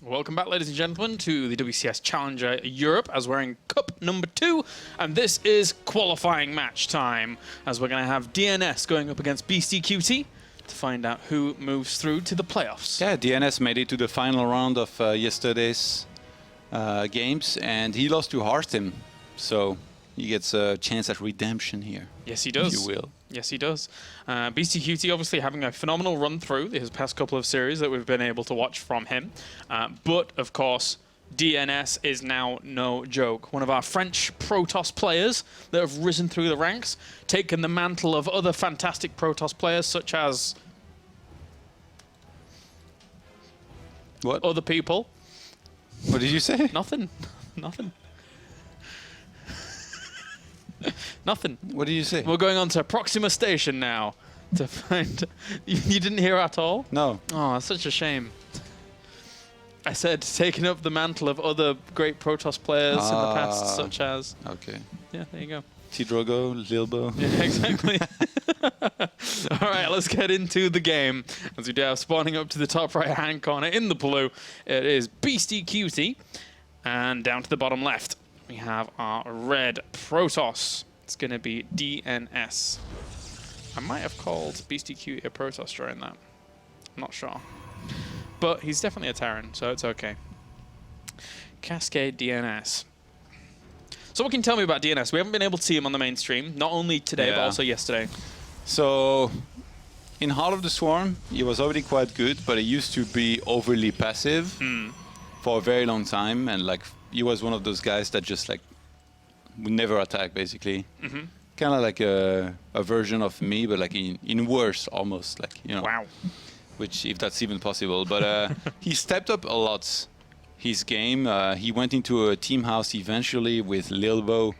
Welcome back, ladies and gentlemen, to the WCS Challenger Europe as we're in Cup number 2, and this is qualifying match time as we're going to have DnS going up against Beastyqt to find out who moves through to the playoffs. Yeah, DnS made it to the final round of yesterday's games, and he lost to Hartim, so he gets a chance at redemption here. Yes, he does. If you will. Yes, he does. Beastyqt obviously having a phenomenal run through his past couple of series that we've been able to watch from him. But, of course, DnS is now no joke. One of our French Protoss players that have risen through the ranks, taken the mantle of other fantastic Protoss players such as... What? Other people. What did you say? Nothing. Nothing. Nothing. What did you say? We're going on to Proxima Station now to find... You didn't hear at all? No. Oh, that's such a shame. I said taking up the mantle of other great Protoss players in the past, such as... Okay. Yeah, there you go. T-Drogo, Lilbo. Yeah, exactly. All right, let's get into the game. As we do have spawning up to the top right-hand corner in the blue, it is Beastyqt. And down to the bottom left, we have our red Protoss. It's going to be DnS. I might have called Beastyqt a Protoss during that. I'm not sure. But he's definitely a Terran, so it's okay. Cascade DnS. So what can you tell me about DnS? We haven't been able to see him on the mainstream, not only today, but also yesterday. So, in Heart of the Swarm, he was already quite good, but he used to be overly passive for a very long time, and like he was one of those guys that just like would never attack, basically. Kind of like a version of me, but like in worse, almost, like, you know. Wow. Which, if that's even possible. But he stepped up a lot his game. He went into a team house eventually with Lilbo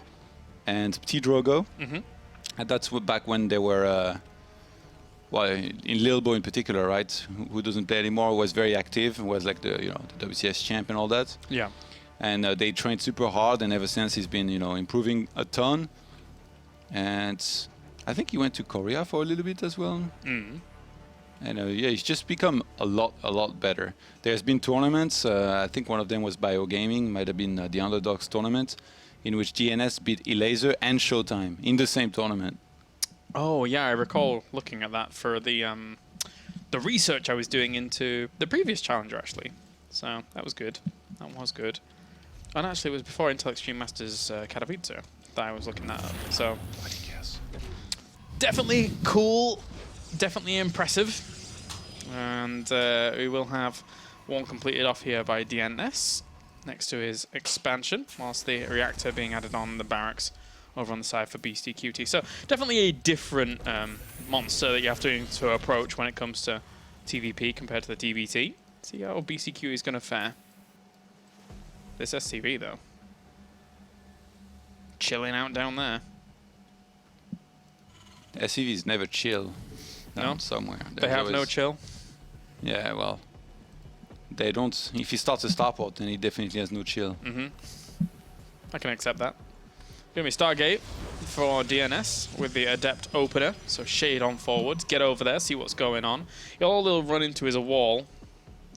and T-Drogo. And that's back when they were, well, in Lilbo in particular, right? Who doesn't play anymore, was very active, was like the, you know, the WCS champ and all that. Yeah. And they trained super hard, and ever since he's been, you know, improving a ton. And I think he went to Korea for a little bit as well. And yeah, he's just become a lot better. There's been tournaments. I think one of them was Biogaming, might have been the Underdogs tournament, in which DnS beat Elaser and Showtime in the same tournament. Oh yeah, I recall looking at that for the research I was doing into the previous Challenger, actually. So that was good. That was good. And actually, it was before Intel Extreme Masters Katowice that I was looking that up. So definitely cool. Definitely impressive. And we will have one completed off here by DnS next to his expansion, whilst the reactor being added on the barracks over on the side for Beastyqt. So definitely a different monster that you have to approach when it comes to TvP compared to the DBT. See how Beastyqt is going to fare. This SCV though, chilling out down there. SCVs never chill. No? Somewhere. They have no chill? Yeah, well, they don't. If he starts a starport, then he definitely has no chill. I can accept that. Going to be Stargate for DnS with the Adept opener. So shade on forward, get over there, see what's going on. All they'll run into is a wall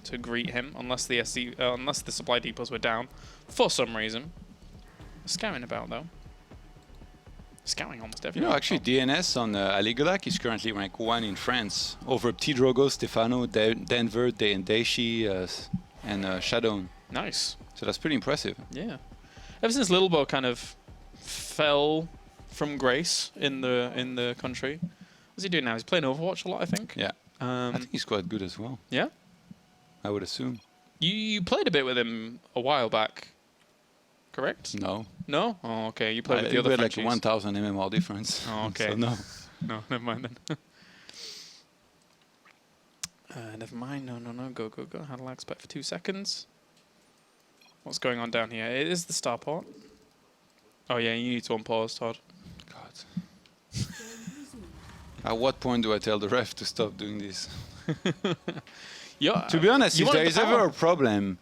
to greet him, unless the supply depots were down for some reason. Scouting about though. Scouting almost everything. You know, actually, DnS on Aligolac is currently ranked 1 in France over T-Drogo, Stefano, Denver, Daishi, and Shadowne. Nice. So that's pretty impressive. Yeah. Ever since Lilbo kind of fell from grace in the country, what's he doing now? He's playing Overwatch a lot, I think. Yeah. I think he's quite good as well. Yeah. I would assume. You played a bit with him a while back, correct? No. No? Oh, okay. You played with the other We had Frenchies. like 1,000 MMR difference. Oh, okay. So no. No, never mind then. Never mind. No. Go. Had a lag spec for 2 seconds. What's going on down here? It is the starport. Oh yeah, you need to unpause, Todd. God. At what point do I tell the ref to stop doing this? Yeah. To be honest, if there is ever a problem,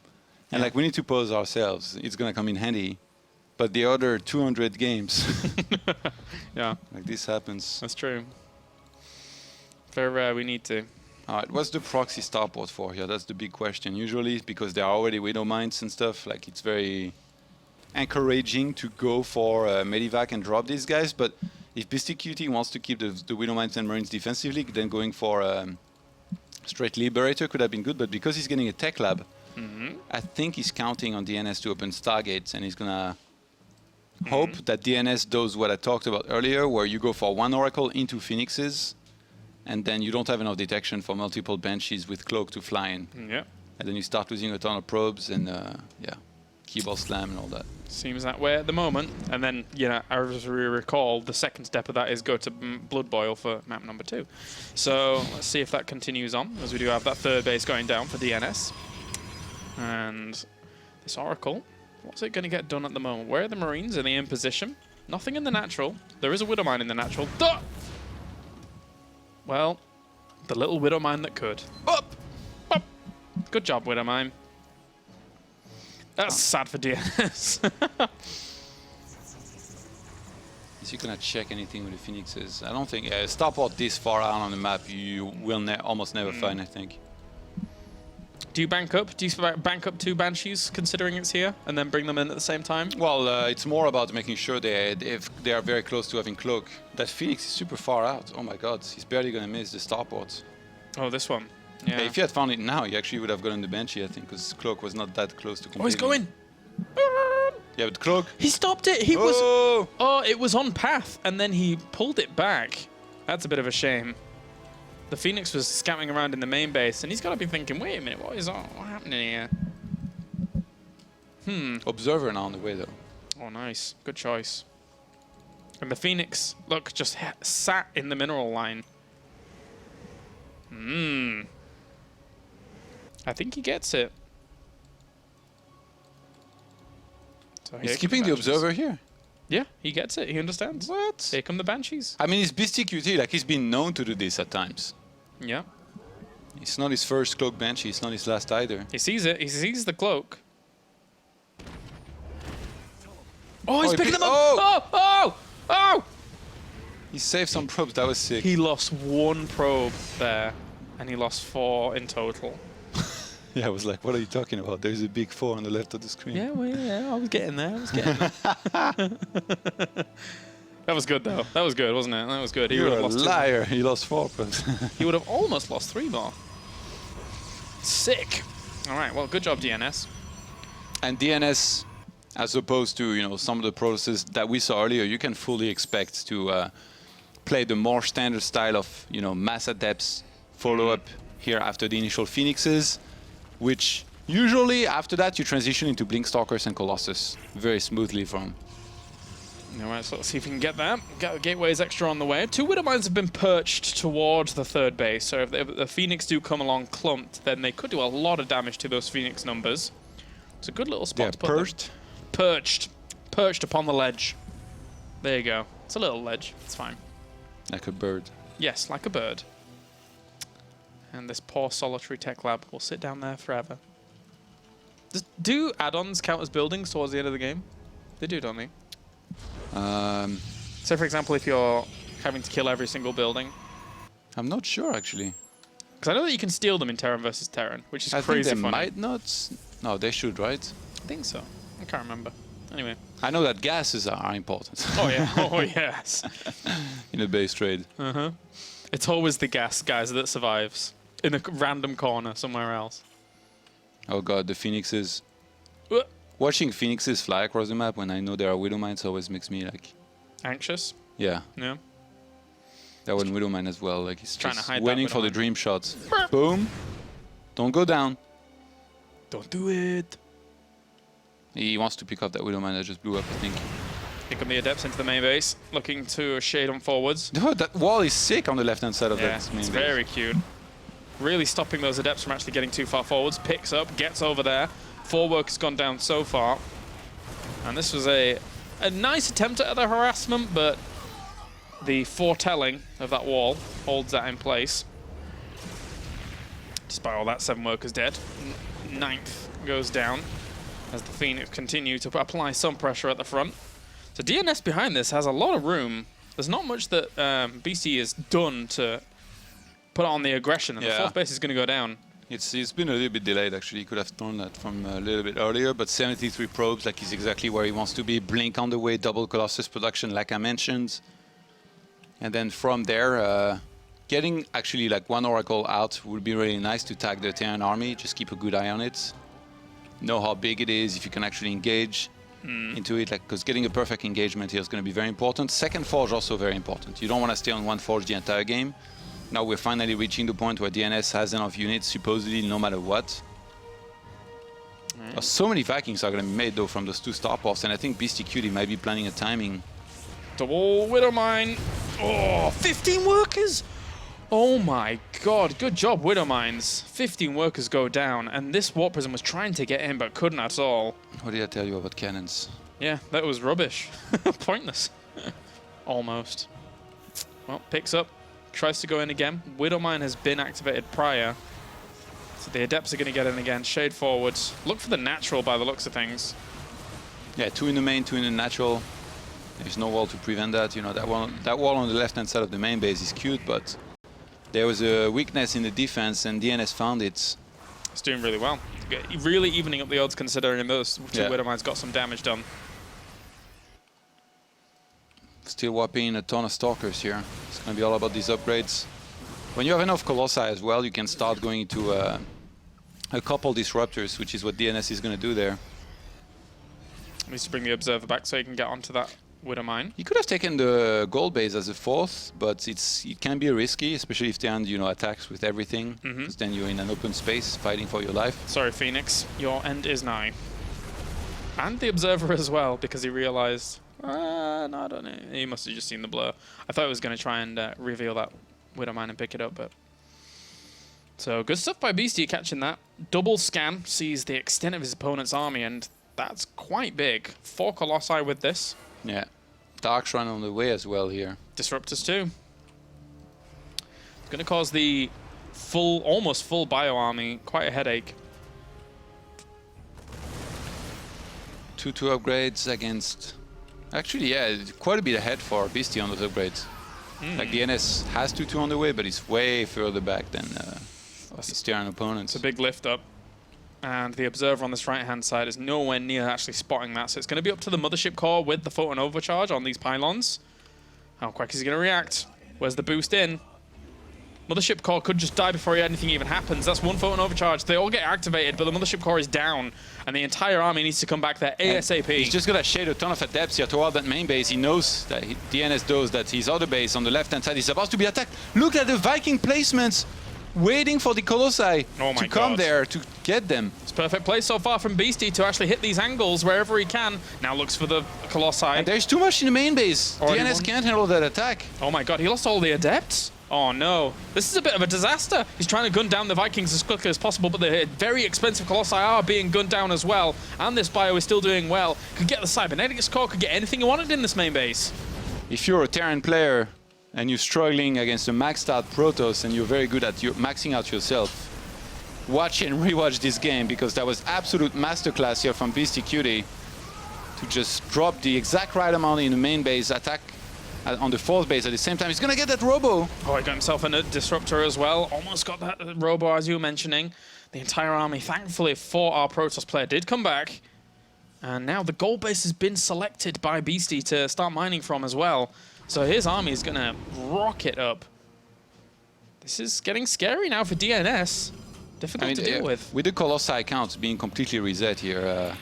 and like we need to pause ourselves, it's gonna come in handy. But the other 200 games, yeah, like this happens. That's true. Very rare. We need to. All right, what's the proxy starport for here? That's the big question. Usually, because there are already widow mines and stuff, like it's very encouraging to go for Medivac and drop these guys. But if Beastyqt wants to keep the widow mines and marines defensively, then going for straight liberator could have been good. But because he's getting a tech lab, I think he's counting on DnS to open stargates, and he's gonna hope that DnS does what I talked about earlier, where you go for one oracle into phoenixes. And then you don't have enough detection for multiple banshees with cloak to fly in. Yeah. And then you start losing a ton of probes and yeah, keyball slam and all that. Seems that way at the moment. And then, you know, as we recall, the second step of that is go to Blood Boil for map number 2. So let's see if that continues on, as we do have that third base going down for DnS. And this Oracle, what's it going to get done at the moment? Where are the Marines? Are they in position? Nothing in the natural. There is a Widow Mine in the natural. Duh! Well, the little Widow Mine that could. Up! Up! Good job, Widow Mine. That's sad for DnS. Is he gonna check anything with the phoenixes? I don't think. Starport this far out on the map, you will almost never find, I think. Do you bank up? Do you bank up 2 Banshees, considering it's here, and then bring them in at the same time? Well, it's more about making sure if they are very close to having cloak. That Phoenix is super far out. Oh my god, he's barely gonna miss the starport. Oh, this one. Yeah. If you had found it now, you actually would have gotten the Banshee, I think, because cloak was not that close to completing. Oh, he's going! Yeah, but cloak. He stopped it! He was... Oh, it was on path, and then he pulled it back. That's a bit of a shame. The Phoenix was scouting around in the main base, and he's got to be thinking, wait a minute, what happening here? Observer now on the way, though. Oh, nice. Good choice. And the Phoenix, look, just sat in the mineral line. I think he gets it. So he's keeping the Observer here. Yeah, he gets it. He understands. What? Here come the Banshees. I mean, it's Beastyqt, like he's been known to do this at times. Yeah. It's not his first cloak Banshee, it's not his last either. He sees it. He sees the cloak. Oh, he's picking them up! Oh! Oh! Oh! He saved some probes, that was sick. He lost 1 probe there, and he lost 4 in total. Yeah, I was like, what are you talking about? There's a big 4 on the left of the screen. Yeah, well, yeah, I was getting there. That was good, though. That was good, wasn't it? That was good. You're a liar. He lost 4 probes. He would have almost lost 3 more. Sick. All right, well, good job, DnS. And DnS, as opposed to, you know, some of the processes that we saw earlier, you can fully expect to play the more standard style of, you know, mass adepts, follow-up here after the initial Phoenixes, which usually after that you transition into Blinkstalkers and Colossus very smoothly from. All right, so let's see if we can get that. Gateway's extra on the way. 2 Widow Mines have been perched towards the third base, so if the Phoenix do come along clumped, then they could do a lot of damage to those Phoenix numbers. It's a good little spot to put perched. Perched. Perched upon the ledge. There you go. It's a little ledge. It's fine. Like a bird. Yes, like a bird. And this poor solitary tech lab will sit down there forever. Do add-ons count as buildings towards the end of the game? They do, don't they? So, for example, if you're having to kill every single building. I'm not sure, actually. Because I know that you can steal them in Terran versus Terran, which is I crazy think they funny. might not. No, they should, right? I think so. I can't remember. Anyway. I know that gases are important. Oh, yeah. Oh, yes. In a base trade. Uh-huh. It's always the gas guys that survives. In a random corner somewhere else. Oh god, the Phoenixes. Watching Phoenixes fly across the map when I know there are Widow Mines always makes me like... Anxious? Yeah. Yeah. That one Widow Mine as well, like he's trying just to hide waiting that for the Widow dream shots. Boom. Don't go down. Don't do it. He wants to pick up that Widow Mine that just blew up, I think. Here come the Adepts into the main base, looking to shade on forwards. No, that wall is sick on the left-hand side of that main it's base. very cute. Really stopping those Adepts from actually getting too far forwards. Picks up, gets over there. 4 work has gone down so far. And this was a nice attempt at the harassment, but the foretelling of that wall holds that in place. Despite all that, 7 workers dead. 9th goes down as the Phoenix continue to apply some pressure at the front. So DnS behind this has a lot of room. There's not much that BC has done to put on the aggression, and the fourth base is going to go down. It's been a little bit delayed, actually. He could have done that from a little bit earlier, but 73 probes, like, he's exactly where he wants to be. Blink on the way, double Colossus production, like I mentioned. And then from there, getting actually like one Oracle out would be really nice to tag the Terran army. Just keep a good eye on it. Know how big it is, if you can actually engage into it, like, because getting a perfect engagement here is going to be very important. Second forge also very important. You don't want to stay on one forge the entire game. Now we're finally reaching the point where DnS has enough units, supposedly, no matter what. So many Vikings are going to be made, though, from those two starports, and I think Beastyqt might be planning a timing. Double Widow Mine. Oh, 15 workers! Oh my god, good job, Widow Mines. 15 workers go down, and this Warp Prism was trying to get in, but couldn't at all. What did I tell you about cannons? Yeah, that was rubbish. Pointless. Almost. Well, picks up. Tries to go in again. Widow Mine has been activated prior. So the Adepts are going to get in again. Shade forwards. Look for the natural by the looks of things. Yeah, 2 in the main, 2 in the natural. There's no wall to prevent that. You know, that wall on the left-hand side of the main base is cute, but there was a weakness in the defense, and DnS found it. It's doing really well. Really evening up the odds, considering those two Widow Mines got some damage done. Still whopping a ton of Stalkers here. It's going to be all about these upgrades. When you have enough Colossi as well, you can start going into a couple Disruptors, which is what DnS is going to do there. Needs to bring the Observer back so you can get onto that Widow Mine. You could have taken the gold base as a fourth, but it can be risky, especially if they end, you know, attacks with everything. Because then you're in an open space fighting for your life. Sorry, Phoenix, your end is nigh. And the Observer as well, because he realized, no, I don't know. He must have just seen the blur. I thought he was going to try and reveal that Widow Mine and pick it up, but... So, good stuff by Beastie catching that. Double scan, sees the extent of his opponent's army, and that's quite big. 4 Colossi with this. Yeah. Dark Run on the way as well here. Disruptors too. It's going to cause the almost full bio army quite a headache. 2 upgrades against... Actually, yeah, quite a bit ahead for Beastie on those upgrades. Like, DnS has 2 on the way, but it's way further back than his Terran opponents. It's a big lift up. And the Observer on this right-hand side is nowhere near actually spotting that. So it's going to be up to the Mothership Core with the Photon Overcharge on these pylons. How quick is he going to react? Where's the boost in? Mothership Core could just die before anything even happens. That's 1 Photon Overcharge. They all get activated, but the Mothership Core is down. And the entire army needs to come back there ASAP. He's just going to shade a ton of Adepts here toward that main base. He knows that DnS knows that his other base on the left-hand side is about to be attacked. Look at the Viking placements, waiting for the Colossi to come there to get them. It's perfect play so far from Beastie to actually hit these angles wherever he can. Now looks for the Colossi. And there's too much in the main base. DnS can't handle that attack. Oh my god, he lost all the Adepts? Oh no. This is a bit of a disaster. He's trying to gun down the Vikings as quickly as possible, but the very expensive Colossi are being gunned down as well. And this bio is still doing well. Could get the Cybernetics Core, could get anything he wanted in this main base. If you're a Terran player and you're struggling against a maxed out Protoss and you're very good at maxing out yourself, watch and rewatch this game, because that was absolute masterclass here from Beastyqt to just drop the exact right amount in the main base, attack on the 4th base at the same time. He's gonna get that Robo. Oh, he got himself a Disruptor as well. Almost got that Robo, as you were mentioning. The entire army, thankfully, for our Protoss player did come back. And now the gold base has been selected by Beastie to start mining from as well. So his army is gonna rocket up. This is getting scary now for DnS. Difficult to deal with. With the Colossi count being completely reset here,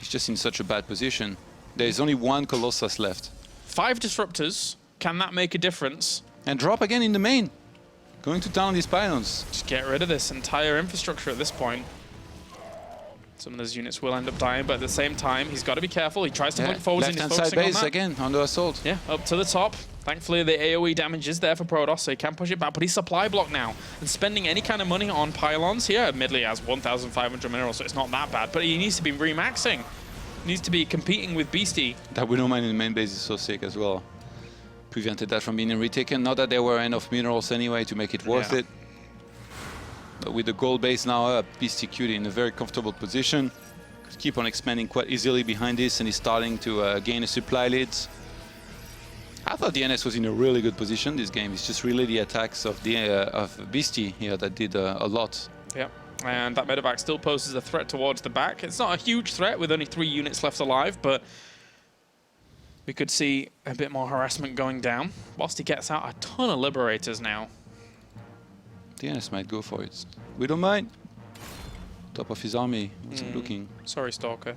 he's just in such a bad position. There's only 1 Colossus left. 5 Disruptors. Can that make a difference? And drop again in the main. Going to town on these pylons. Just get rid of this entire infrastructure at this point. Some of those units will end up dying, but at the same time, he's got to be careful. He tries to blink forwards and he's focusing left-hand side on base that. again, under assault. Yeah, up to the top. Thankfully, the AoE damage is there for Protoss, so he can push it back, but he's supply blocked now. And spending any kind of money on pylons here, admittedly, has 1,500 minerals, so it's not that bad, but he needs to be remaxing. He needs to be competing with Beastie. That Widow Mine in the main base is so sick as well. Prevented that from being retaken. Not that there were enough minerals anyway to make it worth it. But with the gold base now up, Beastyqt in a very comfortable position. Could keep on expanding quite easily behind this, and he's starting to gain a supply lead. I thought DnS was in a really good position this game. It's just really the attacks of Beasty here that did a lot. Yep. And that medevac still poses a threat towards the back. It's not a huge threat with only 3 units left alive, but we could see a bit more harassment going down whilst he gets out a ton of Liberators now. DnS might go for it. We don't mind. Top of his army. Wasn't looking. Sorry, Stalker.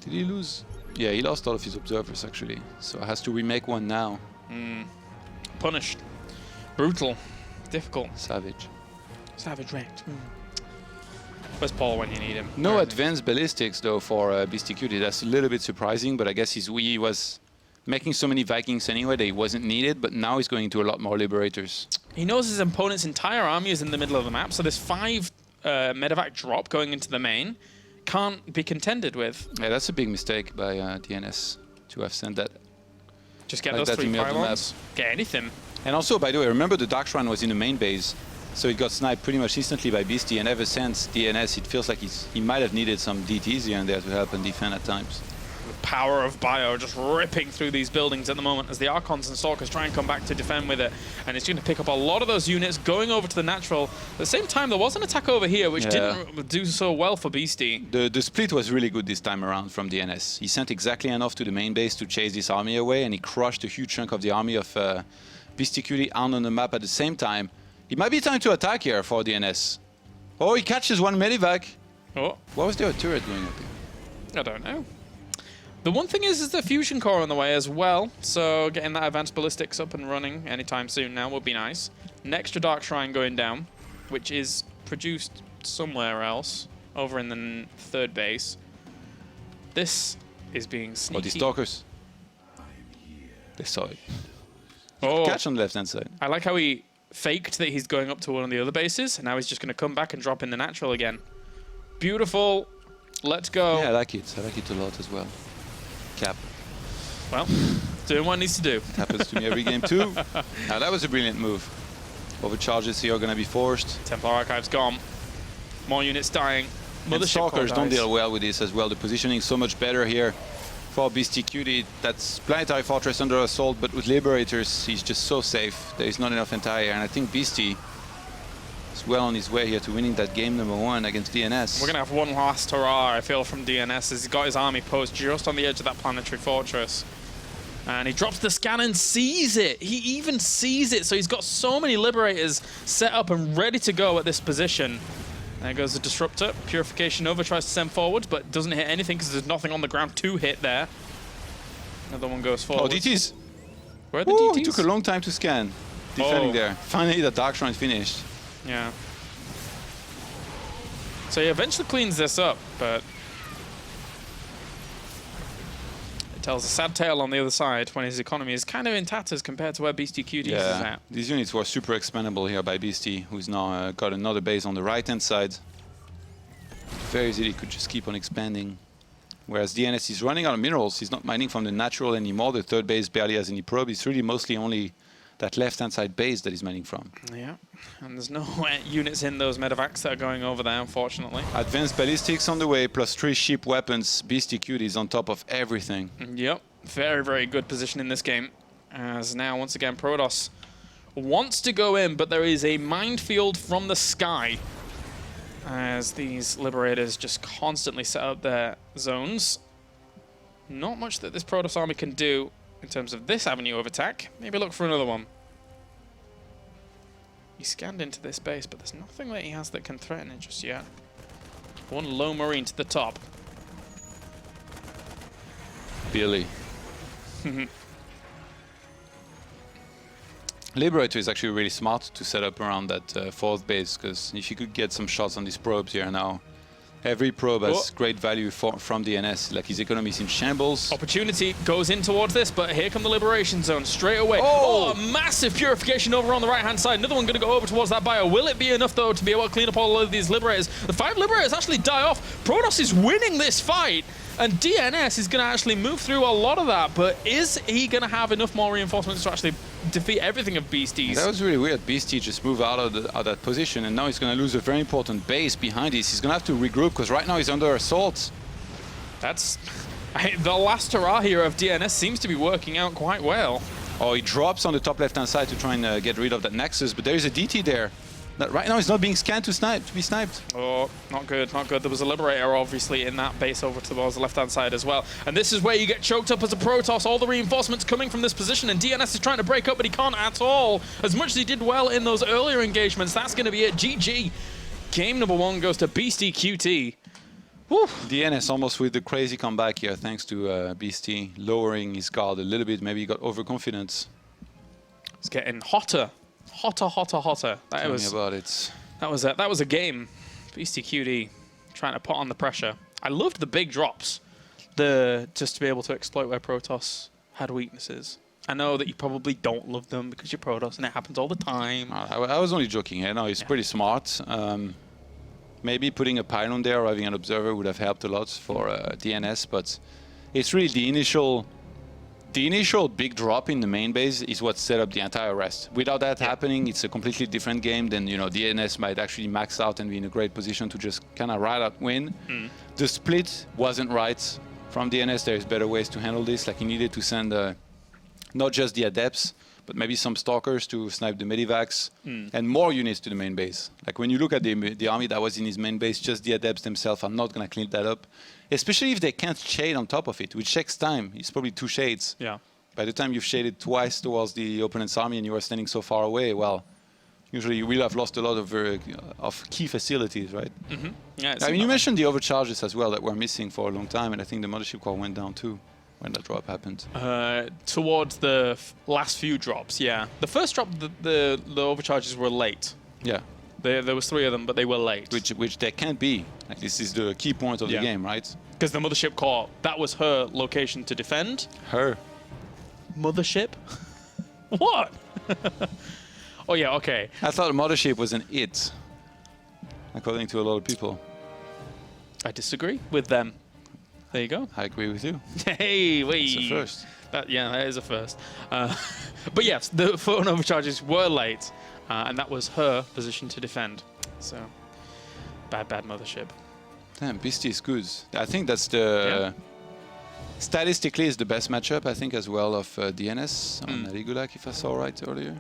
Did he lose? Yeah, he lost all of his observers actually. So has to remake one now. Punished. Brutal. Difficult. Savage. Savage ranked. Where's Paul when you need him? No advanced ballistics though for Beastyqt. That's a little bit surprising, but I guess he was making so many Vikings anyway that he wasn't needed, but now he's going into a lot more Liberators. He knows his opponent's entire army is in the middle of the map, so this 5 medevac drop going into the main can't be contended with. Yeah, that's a big mistake by DnS to have sent that. Just get like those 3 the pylons. Get anything. And also, by the way, remember the Dark Shrine was in the main base, so it got sniped pretty much instantly by Beasty, and ever since DnS, it feels like he might have needed some DTs here and there to help and defend at times. The power of Bio just ripping through these buildings at the moment as the Archons and Stalkers try and come back to defend with it, and it's going to pick up a lot of those units going over to the natural. At the same time, there was an attack over here which didn't do so well for Beasty. The split was really good this time around from DnS. He sent exactly enough to the main base to chase this army away, and he crushed a huge chunk of the army of Beastyqt on the map at the same time. It might be time to attack here for DnS. Oh, he catches one medevac. Oh. What was their turret doing up here? I don't know. The one thing is the fusion core on the way as well, so getting that advanced ballistics up and running anytime soon now would be nice. An extra Dark Shrine going down, which is produced somewhere else, over in the 3rd base. This is being sneaky. Oh, the Stalkers. They saw it. Oh, Catch on the left-hand side. I like how he faked that he's going up to one of the other bases, and now he's just going to come back and drop in the natural again. Beautiful. Let's go. Yeah, I like it. I like it a lot as well. Cap. Well, doing what it needs to do. It happens to me every game too. Now that was a brilliant move. Overcharges here are going to be forced. Templar Archive's gone. More units dying. And Stalkers don't deal well with this as well. The positioning is so much better here for Beastyqt. That's Planetary Fortress under assault, but with Liberators, he's just so safe. There is not enough anti-air, and I think Beasty is well on his way here to winning that game #1 against DnS. We're going to have one last hurrah, I feel, from DnS as he's got his army posed just on the edge of that Planetary Fortress. And he drops the scan and sees it. He even sees it, so he's got so many Liberators set up and ready to go at this position. There goes the Disruptor. Purification over, tries to send forward, but doesn't hit anything because there's nothing on the ground to hit there. Another one goes forward. Oh, DTs! Where are the Ooh, DTs? it took a long time to scan. Defending there. Finally, the Dark Shrine finished. Yeah. So he eventually cleans this up, but it tells a sad tale on the other side when his economy is kind of in tatters compared to where Beastyqt is at. These units were super expandable here by Beasty, who's now got another base on the right-hand side. Very easily could just keep on expanding. Whereas DnS is running out of minerals. He's not mining from the natural anymore. The 3rd base barely has any probe. It's really mostly only that left-hand side base that he's mining from. Yeah, and there's no units in those medevacs that are going over there, unfortunately. Advanced ballistics on the way, plus 3 ship weapons. Beastyqt is on top of everything. Yep, very, very good position in this game. As now, once again, Protoss wants to go in, but there is a minefield from the sky as these Liberators just constantly set up their zones. Not much that this Protoss army can do in terms of this avenue of attack. Maybe look for another one. He scanned into this base, but there's nothing that he has that can threaten it just yet. One low Marine to the top. Billy. Liberator is actually really smart to set up around that 4th base, because if you could get some shots on these probes here now, every probe has great value from DnS. Like, his economy is in shambles. Opportunity goes in towards this, but here come the Liberation Zone straight away. Oh, a massive purification over on the right-hand side. Another one going to go over towards that bio. Will it be enough, though, to be able to clean up all of these Liberators? The 5 Liberators actually die off. Protoss is winning this fight, and DnS is going to actually move through a lot of that, but is he going to have enough more reinforcements to actually defeat everything of Beasties? That was really weird. Beastie just moved out of that position, and now he's going to lose a very important base behind this. He's going to have to regroup, because right now he's under assault. That's The last hurrah here of DnS seems to be working out quite well. Oh, he drops on the top left-hand side to try and get rid of that Nexus, but there is a DT there. That right now is not being scanned to be sniped. Oh, not good, not good. There was a Liberator, obviously, in that base over to the left-hand side as well. And this is where you get choked up as a Protoss. All the reinforcements coming from this position, and DnS is trying to break up, but he can't at all. As much as he did well in those earlier engagements, that's going to be it. GG. Game number 1 goes to Beastyqt. Woo. DnS almost with the crazy comeback here, thanks to Beasty lowering his guard a little bit. Maybe he got overconfident. It's getting hotter. Hotter. Tell me about it. That was a game. Beastyqt trying to put on the pressure. I loved the big drops. Just to be able to exploit where Protoss had weaknesses. I know that you probably don't love them because you're Protoss and it happens all the time. I was only joking here. No, he's pretty smart. Maybe putting a pylon there or having an observer would have helped a lot for DnS, but it's really the initial big drop in the main base is what set up the entire rest. Without that happening, it's a completely different game. Then DnS might actually max out and be in a great position to just kind of ride out win. The split wasn't right from DnS. There's better ways to handle this. Like he needed to send not just the adepts, but maybe some stalkers to snipe the medivacs and more units to the main base. Like when you look at the army that was in his main base, just the adepts themselves are not going to clean that up. Especially if they can't shade on top of it, which takes time. It's probably 2 shades. Yeah. By the time you've shaded twice towards the opponent's army and you are standing so far away, well, usually you will have lost a lot of key facilities, right? Yeah. I mean, you mentioned the overcharges as well that were missing for a long time, and I think the mothership core went down too when that drop happened. Towards the last few drops, yeah. The first drop, the overcharges were late. Yeah. There was 3 of them, but they were late. Which they can't be. Like this is the key point of the game, right? Because the mothership core, that was her location to defend. Her. Mothership? What? Oh yeah, okay. I thought mothership was an it, according to a lot of people. I disagree with them. There you go. I agree with you. Hey, wait. It's a first. That is a first. But yes, the phone overcharges were late, and that was her position to defend. So, bad mothership. Damn, Beasty is good. I think that's the... Statistically, is the best matchup, I think, as well, of DnS on Rigulac, if I saw right earlier.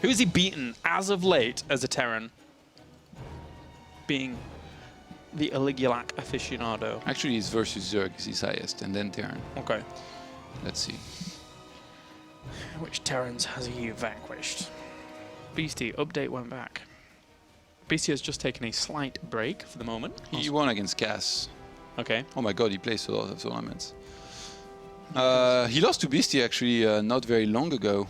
Who has he beaten as of late as a Terran? Being the Aligulac aficionado. Actually, he's versus Zerg is his highest, and then Terran. Okay. Let's see. Which Terrans has he vanquished? Beasty, update went back. Beasty has just taken a slight break for the moment. He won against Cass. Okay. Oh my god, he plays a lot of tournaments. He lost to Beasty actually not very long ago.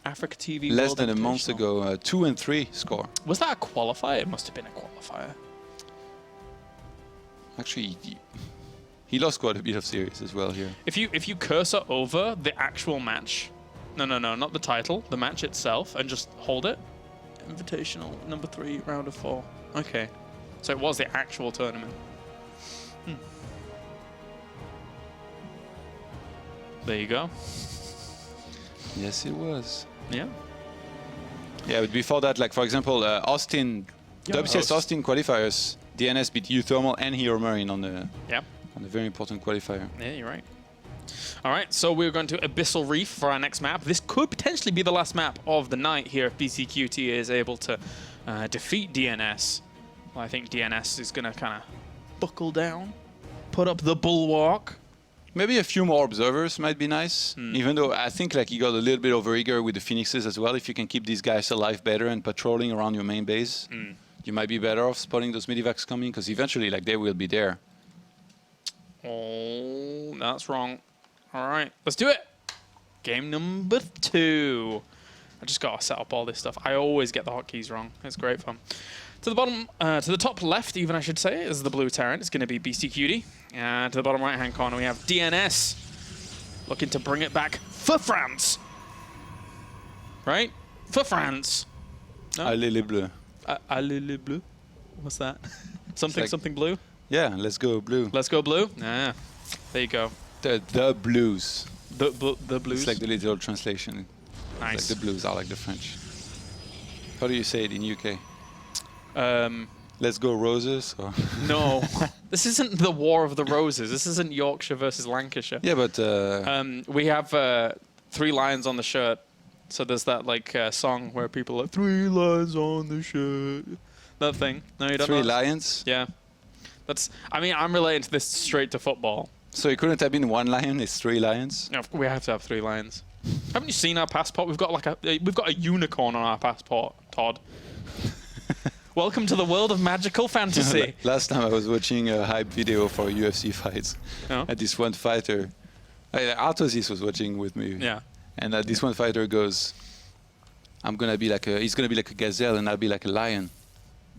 Africa TV Less World than a month Invitational. ago, 2-3 score. Was that a qualifier? It must have been a qualifier. Actually, he lost quite a bit of series as well here. If you cursor over the actual match, no, not the title, the match itself, and just hold it. Invitational number 3, round of 4. Okay, so it was the actual tournament. There you go. Yes, it was. Yeah. Yeah, but before that, like for example, Austin, WCS Austin qualifiers, DnS beat Uthermal and Hero Marine on the very important qualifier. Yeah, you're right. All right, so we're going to Abyssal Reef for our next map. This could potentially be the last map of the night here if Beastyqt is able to defeat DnS. Well, I think DnS is going to kind of buckle down, put up the bulwark. Maybe a few more observers might be nice, even though I think like he got a little bit overeager with the Phoenixes as well. If you can keep these guys alive better and patrolling around your main base, you might be better off spotting those medivacs coming, because eventually like they will be there. Oh, that's wrong. All right, let's do it. Game number 2. I just got to set up all this stuff. I always get the hotkeys wrong. It's great fun. To the bottom, to the top left, even I should say, is the blue Terran. It's going to be Beastyqt. And to the bottom right-hand corner, we have DnS looking to bring it back for France. Right? For France. No? Allez les bleus. Allez les bleus. What's that? Something, like, something blue? Yeah, let's go blue. Let's go blue? Ah, there you go. The blues. The blues? It's like the literal translation. Nice. Like the blues are like the French. How do you say it in UK? Let's go Roses. Or No, this isn't the War of the Roses. This isn't Yorkshire versus Lancashire. yeah, but We have 3 lions on the shirt. So there's that like song where people are like 3 lions on the shirt. That thing. No, you don't 3 know. lions. Yeah. That's. I mean, I'm relating to this straight to football. So it couldn't have been 1 lion. It's 3 lions. No, we have to have 3 lions. Haven't you seen our passport? We've got like we've got a unicorn on our passport, Todd. Welcome to the world of magical fantasy. Last time I was watching a hype video for UFC fights, Oh. and this one fighter, Artosis was watching with me. Yeah. And this one fighter goes, he's gonna be like a gazelle, and I'll be like a lion.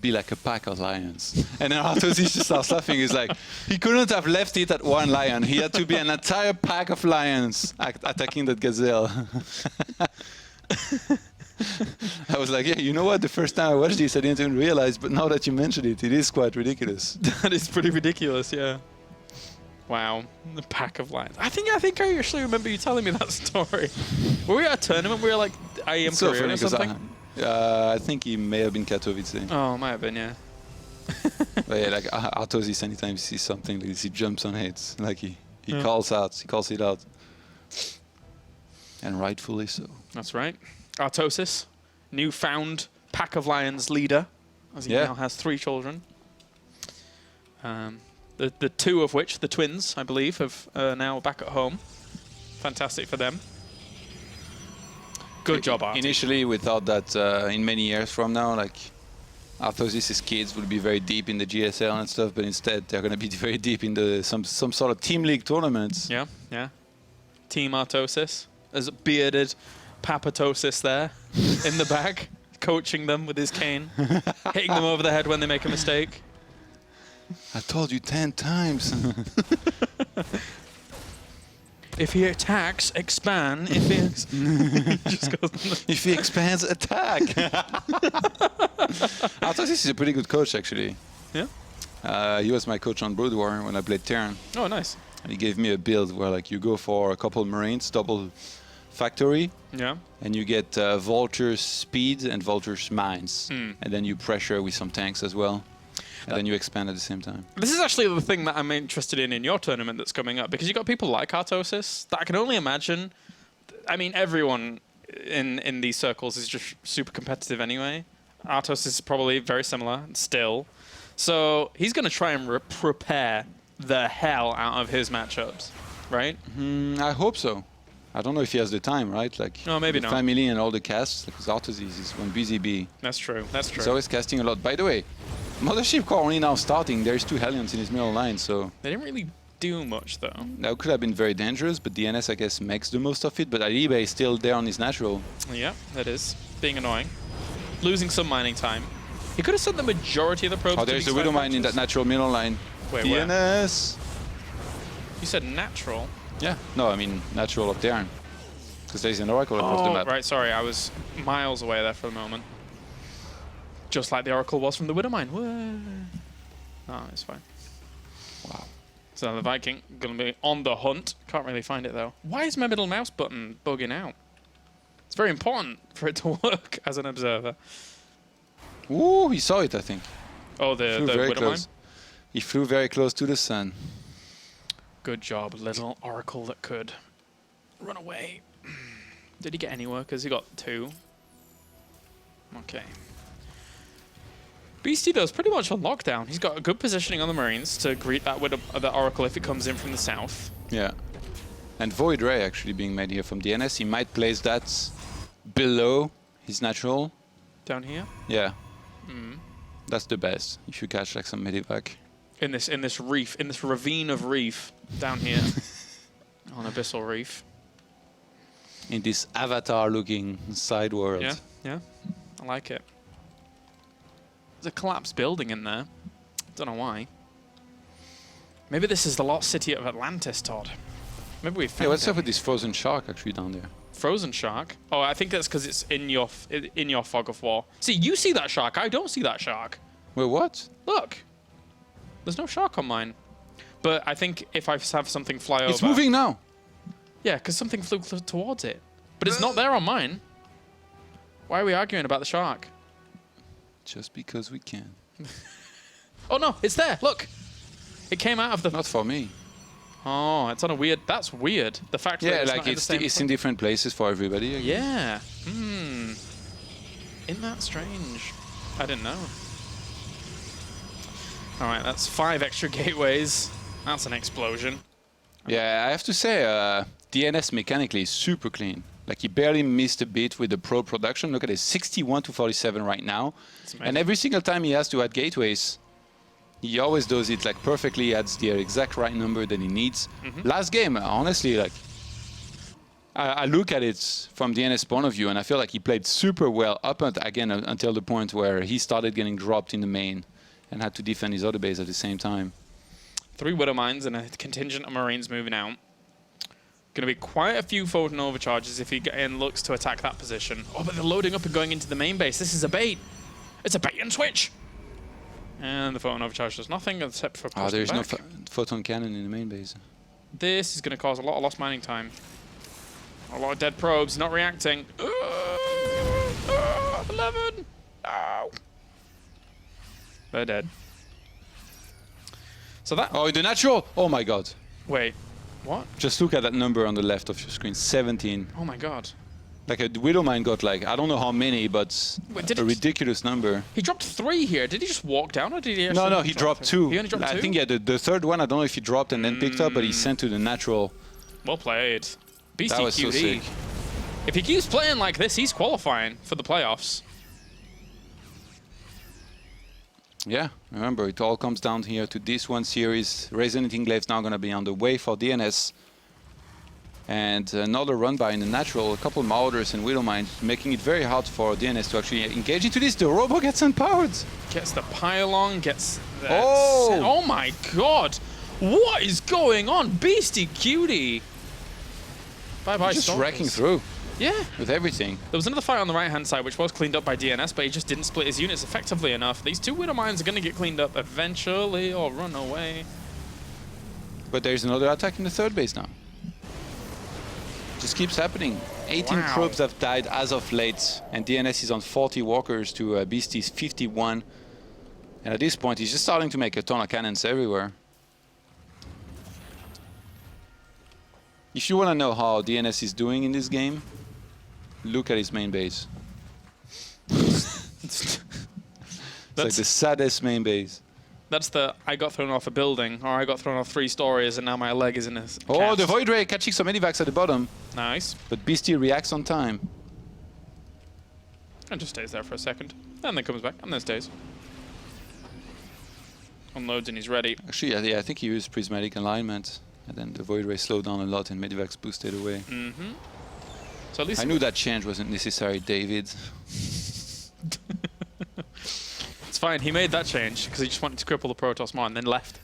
Be like a pack of lions. And then Artosis just starts laughing. He's like, he couldn't have left it at 1 lion. He had to be an entire pack of lions attacking that gazelle. I was like, yeah, you know what? The first time I watched this, I didn't even realize, but now that you mentioned it, it is quite ridiculous. That is pretty ridiculous, yeah. Wow, the pack of lions. I think I actually remember you telling me that story. Were we at a tournament? We were like IM It's so Korea funny or 'cause something? I think he may have been Katowice. Oh, might have been, yeah. But yeah, like Artosis, anytime he sees something like this, he jumps on it. Like he Yeah. calls it out. And rightfully so. That's right. Artosis, newfound pack of lions leader, as he Yeah. now has 3 children. The 2 of which, the twins, I believe, have now back at home. Fantastic for them. Good job, Artie. Initially, we thought that in many years from now, like Artosis' kids will be very deep in the GSL and stuff, but instead they're going to be very deep in the some sort of team league tournaments. Yeah, yeah. Team Artosis. There's a bearded Papatosis there in the back, coaching them with his cane, hitting them over the head when they make a mistake. I told you 10 times. If he attacks, expand. If he just goes. If he expands, attack. Artosis is a pretty good coach, actually. Yeah. He was my coach on Brood War when I played Terran. Oh, nice. And he gave me a build where like you go for a couple Marines, double factory, Yeah. and you get Vulture's speed and Vulture's mines. And then you pressure with some tanks as well. And then you expand at the same time. This is actually the thing that I'm interested in your tournament that's coming up, because you've got people like Artosis that I can only imagine. I mean, everyone in these circles is just super competitive anyway. Artosis is probably very similar still. So he's going to try and prepare the hell out of his matchups, right? I hope so. I don't know if he has the time, right? Like, No, maybe the not. family and all the casts, because Artosis is one busy bee. That's true. That's true. He's always casting a lot. By the way, Mothership Core only now starting. There's 2 Hellions in his middle line, so They didn't really do much, though. that could have been very dangerous, but DnS, I guess, makes the most of it. But Aribe is still there on his natural. Yeah, that is. Being annoying. Losing some mining time. He could have sent the majority of the probes Oh, to there's these the Widow 5 Mine in that matches. natural middle line. Wait, where? DnS! You said natural. Yeah. No, I mean natural of Terran. Because there's an Oracle across the Oh, map. right, sorry. I was miles away there for a moment. Just like the Oracle was from the Widow Mine. Whoa. Oh, it's fine. Wow. So the Viking going to be on the hunt. Can't really find it, though. Why is my middle mouse button bugging out? It's very important for it to work as an observer. Ooh, he saw it, I think. Oh, the Flew very Widow Mine? close. He flew very close to the sun. Good job, little Oracle that could run away. Did he get any workers? He got 2. Okay. Beastie, though, is pretty much on lockdown. He's got a good positioning on the Marines to greet that with the Oracle if it comes in from the south. Yeah. And Void Ray actually being made here from DnS. He might place that below his natural. Down here? Yeah. That's the best. If you catch like some medivac. In this reef, in this ravine of reef down here. On Abyssal Reef. In this avatar-looking side world. Yeah, yeah. I like it. There's a collapsed building in there. Don't know why. Maybe this is the lost city of Atlantis, Todd. Maybe we found Hey, what's it. up with this frozen shark actually down there? Frozen shark? Oh, I think that's because it's in your fog of war. See, you see that shark. I don't see that shark. Wait, what? Look. There's no shark on mine. But I think if I have something fly over... It's moving now. Yeah, because something flew towards it. But it's not there on mine. Why are we arguing about the shark? Just because we can. Oh no, it's there. Look, it came out of the. Not for me. Oh, it's on a weird. That's weird. The fact that it's like not in the same it's in different places for everybody. I guess. Yeah. Hmm. Isn't that strange? I didn't know. All right, that's 5 extra gateways. That's an explosion. Yeah, I have to say, DnS mechanically is super clean. Like, he barely missed a beat with the pro production. Look at it, 61 to 47 right now. And every single time he has to add gateways, he always does it like perfectly, adds the exact right number that he needs. Last game, honestly, like, I look at it from DnS point of view, and I feel like he played super well up until the point where he started getting dropped in the main and had to defend his other base at the same time. 3 Widow Mines and a contingent of Marines moving out. Going to be quite a few forward overcharges if he looks to attack that position. Oh, but they're loading up and going into the main base. This is a bait. It's a bait and switch. And the photon overcharge does nothing except for pushing there's back. no photon cannon in the main base. This is going to cause a lot of lost mining time. A lot of dead probes, not reacting. 11! No! They're dead. So that... Oh, the natural! Oh my god. Wait, what? Just look at that number on the left of your screen, 17. Oh my god. Like a Widow Mine got like, I don't know how many, but a ridiculous number. He dropped 3 here. Did he just walk down or did he actually... No, he dropped 2. He only dropped 2? I think, yeah, the third one, I don't know if he dropped and then picked up, but he sent to the natural. Well played. Beastyqt. That was so sick. If he keeps playing like this, he's qualifying for the playoffs. Yeah, remember, it all comes down here to this one series. Resonant Enclave is now going to be on the way for DnS. And another run by in the natural, a couple Marauders and Widow Mine, making it very hard for DnS to actually engage into this. The Robo gets unpowered. Gets the pylon, gets... Oh! Oh my god! What is going on? Beastyqt! Bye-bye, Just Stalkers. wrecking through. Yeah. With everything. There was another fight on the right-hand side, which was cleaned up by DnS, but he just didn't split his units effectively enough. These 2 Widow Mines are going to get cleaned up eventually, or run away. But there's another attack in the third base now. Just keeps happening. 18 probes have died as of late, and DnS is on 40 walkers to Beasty's 51. And at this point, he's just starting to make a ton of cannons everywhere. If you want to know how DnS is doing in this game, look at his main base. It's like the saddest main base. That's the I got thrown off a building, or I got thrown off 3 stories, and now my leg is in a cast. Oh, the Void Ray catching some Medivacs at the bottom. Nice. But Beasty reacts on time. And just stays there for a second. And then comes back, and then stays. Unloads and he's ready. Actually, yeah, I think he used Prismatic Alignment. And then the Void Ray slowed down a lot and Medivacs boosted away. So at least I knew that change wasn't necessary, David. It's fine, he made that change because he just wanted to cripple the Protoss more and then left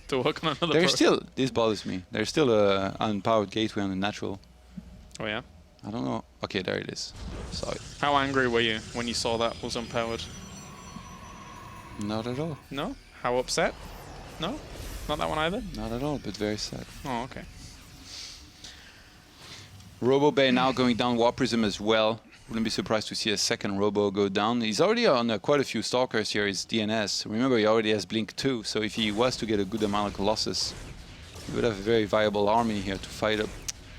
to work on another There's still, this bothers me, there's still a unpowered gateway on the natural. Oh yeah? I don't know. Okay, there it is. Saw it. How angry were you when you saw that was unpowered? Not at all. No? How upset? No? Not that one either? Not at all, but very sad. Oh, okay. Robo Bay now going down War Prism as well. Wouldn't be surprised to see a second Robo go down. He's already on quite a few Stalkers here, his DnS. Remember, he already has Blink 2, so if he was to get a good amount of Colossus, he would have a very viable army here to fight up.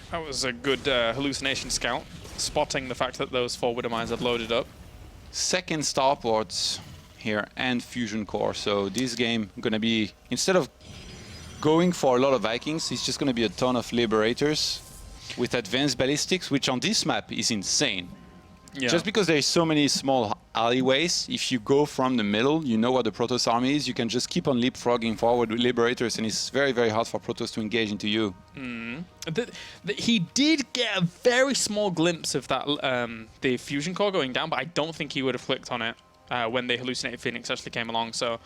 That was a good hallucination scout, spotting the fact that those 4 Widow Mines had loaded up. Second starports here and Fusion Core, so this game gonna be, instead of going for a lot of Vikings, it's just gonna be a ton of Liberators with advanced ballistics, which on this map is insane. Yeah. Just because there's so many small alleyways, if you go from the middle, you know what the Protoss army is, you can just keep on leapfrogging forward with Liberators, and it's very, very hard for Protoss to engage into you. He did get a very small glimpse of that, the Fusion Core going down, but I don't think he would have clicked on it when the Hallucinated Phoenix actually came along, so I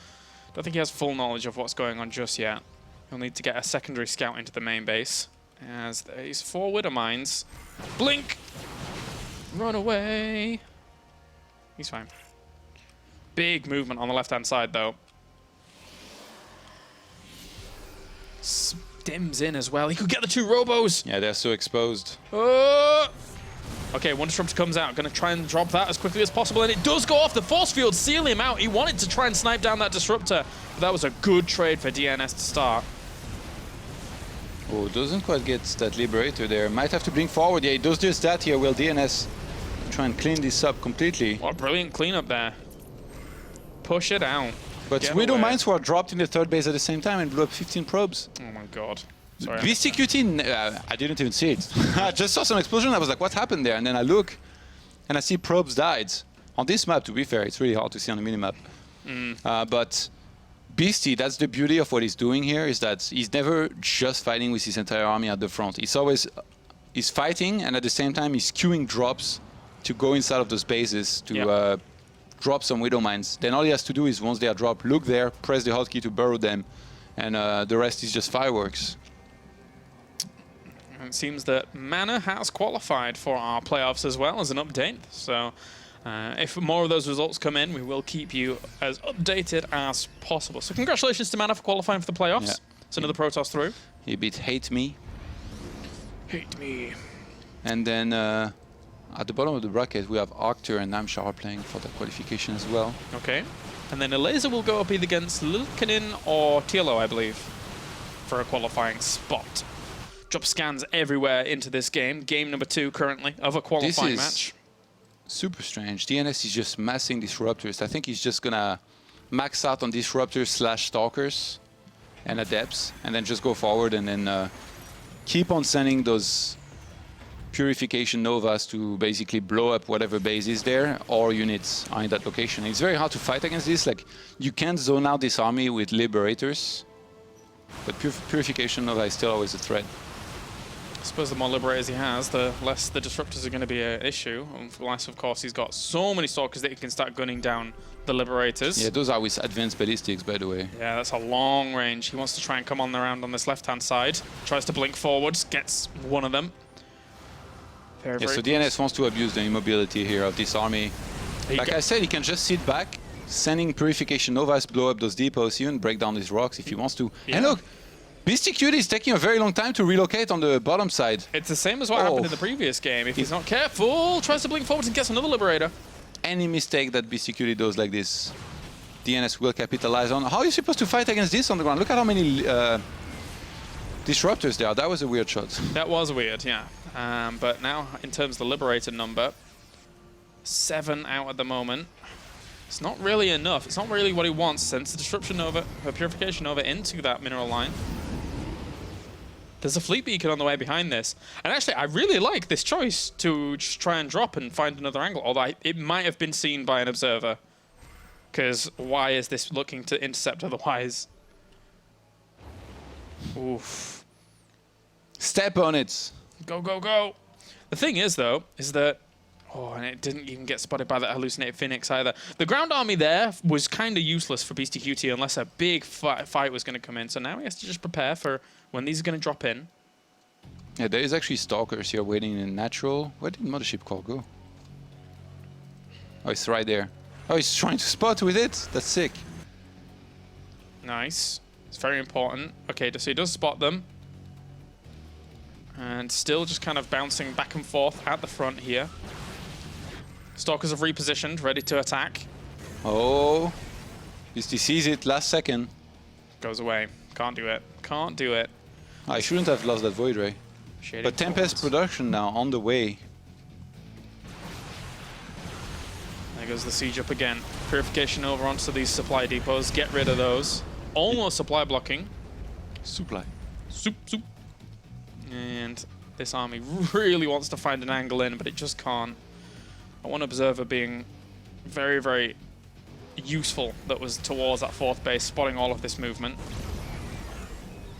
don't think he has full knowledge of what's going on just yet. He'll need to get a secondary scout into the main base, as there's 4 Widow Mines. Blink! Run away! He's fine. Big movement on the left-hand side, though. Stims in as well. He could get the 2 Robos! Yeah, they're so exposed. Okay, one disruptor comes out, going to try and drop that as quickly as possible, and it does go off. The force field seal him out. He wanted to try and snipe down that disruptor, but that was a good trade for DnS to start. Oh, doesn't quite get that Liberator there. Might have to blink forward. Yeah, he does just that here. Will DnS try and clean this up completely? What a brilliant cleanup there. Push it out. But Widow Mines were dropped in the third base at the same time and blew up 15 probes. Oh my god. Sorry. Beastyqt, I didn't even see it. I just saw some explosion. I was like, what happened there? And then I look and I see probes died. On this map, to be fair, it's really hard to see on the minimap. But Beasty, that's the beauty of what he's doing here, is that he's never just fighting with his entire army at the front. He's fighting, and at the same time, he's queuing drops to go inside of those bases to drop some Widow Mines. Then all he has to do is, once they are dropped, look there, press the hotkey to burrow them, and the rest is just fireworks. It seems that Mana has qualified for our playoffs as well as an update. So if more of those results come in, we will keep you as updated as possible. So congratulations to Mana for qualifying for the playoffs. Yeah. It's another Protoss through. He beat Hate Me. Hate Me. And then at the bottom of the bracket, we have Arctur and Namshar playing for the qualification as well. Okay. And then a laser will go up either against Lilkinin or Tilo, I believe, for a qualifying spot. Drop scans everywhere into this game. Game number 2 currently of a qualifying match. Super strange. DnS is just massing disruptors. I think he's just gonna max out on disruptors / stalkers and adepts, and then just go forward and then keep on sending those purification novas to basically blow up whatever base is there or units are in that location. It's very hard to fight against this. Like, you can't zone out this army with liberators, but purification nova is still always a threat. I suppose the more liberators he has, the less the disruptors are going to be an issue. Unless, of course, he's got so many stalkers that he can start gunning down the liberators. Yeah, those are with advanced ballistics, by the way. Yeah, that's a long range. He wants to try and come on around on this left-hand side. Tries to blink forwards, gets one of them. Very, so DnS wants to abuse the immobility here of this army. Like I said, he can just sit back, sending purification novas, blow up those depots, even break down these rocks if he wants to. Yeah. And look, Beastyqt is taking a very long time to relocate on the bottom side. It's the same as what happened in the previous game. If he's not careful, tries to blink forwards and gets another liberator. Any mistake that Beastyqt does like this, DnS will capitalize on. How are you supposed to fight against this on the ground? Look at how many disruptors there are. That was a weird shot. That was weird, yeah. But now, in terms of the liberator number, 7 out at the moment. It's not really enough. It's not really what he wants. Sends the disruption nova, purification nova into that mineral line. There's a fleet beacon on the way behind this. And actually, I really like this choice to just try and drop and find another angle, although it might have been seen by an observer. Because why is this looking to intercept otherwise? Oof. Step on it. Go, go, go. The thing is, though, is that... Oh, and it didn't even get spotted by that hallucinated Phoenix either. The ground army there was kind of useless for Beastyqt unless a big fight was going to come in. So now he has to just prepare for when these are going to drop in. Yeah, there is actually stalkers here waiting in natural. Where did Mothership Core go? Oh, it's right there. Oh, he's trying to spot with it. That's sick. Nice. It's very important. Okay, so he does spot them. And still just kind of bouncing back and forth at the front here. Stalkers have repositioned, ready to attack. Oh, he sees it last second. Goes away. Can't do it. Can't do it. I shouldn't have lost that Void Ray. But Tempest production now on the way. There goes the siege up again. Purification over onto these supply depots. Get rid of those. Almost supply blocking. Supply. Soup, soup. And this army really wants to find an angle in, but it just can't. One observer being very, very useful that was towards that 4th base, spotting all of this movement.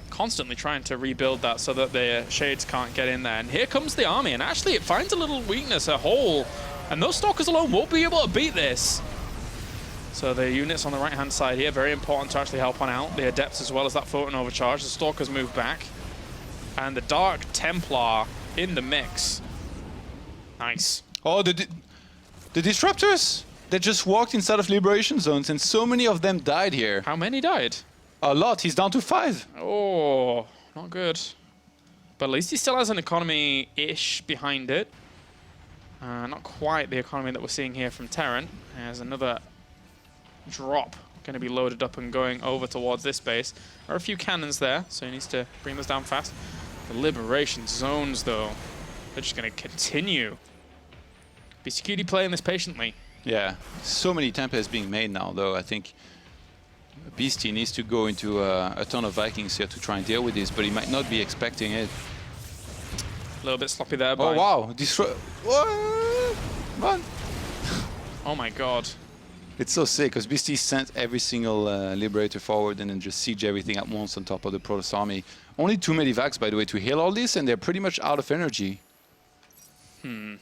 Constantly trying to rebuild that so that the shades can't get in there. And here comes the army, and actually it finds a little weakness, a hole. And those stalkers alone won't be able to beat this. So the units on the right-hand side here, very important to actually help one out. The adepts as well as that photon overcharge. The stalkers move back. And the Dark Templar in the mix. Nice. Oh, the disruptors! They just walked inside of liberation zones, and so many of them died here. How many died? A lot. He's down to 5. Oh, not good. But at least he still has an economy-ish behind it. Not quite the economy that we're seeing here from Terran. There's another drop going to be loaded up and going over towards this base. There are a few cannons there, so he needs to bring those down fast. The liberation zones, though, they're just going to continue. Beastyqt playing this patiently. Yeah, so many Tempests being made now, though. I think Beasty needs to go into a ton of Vikings here to try and deal with this, but he might not be expecting it. A little bit sloppy there. Oh, wow. Destroy. Run. Oh, my God. It's so sick, because Beasty sent every single Liberator forward and then just siege everything at once on top of the Protoss army. Only 2 medivacs, by the way, to heal all this, and they're pretty much out of energy. It's going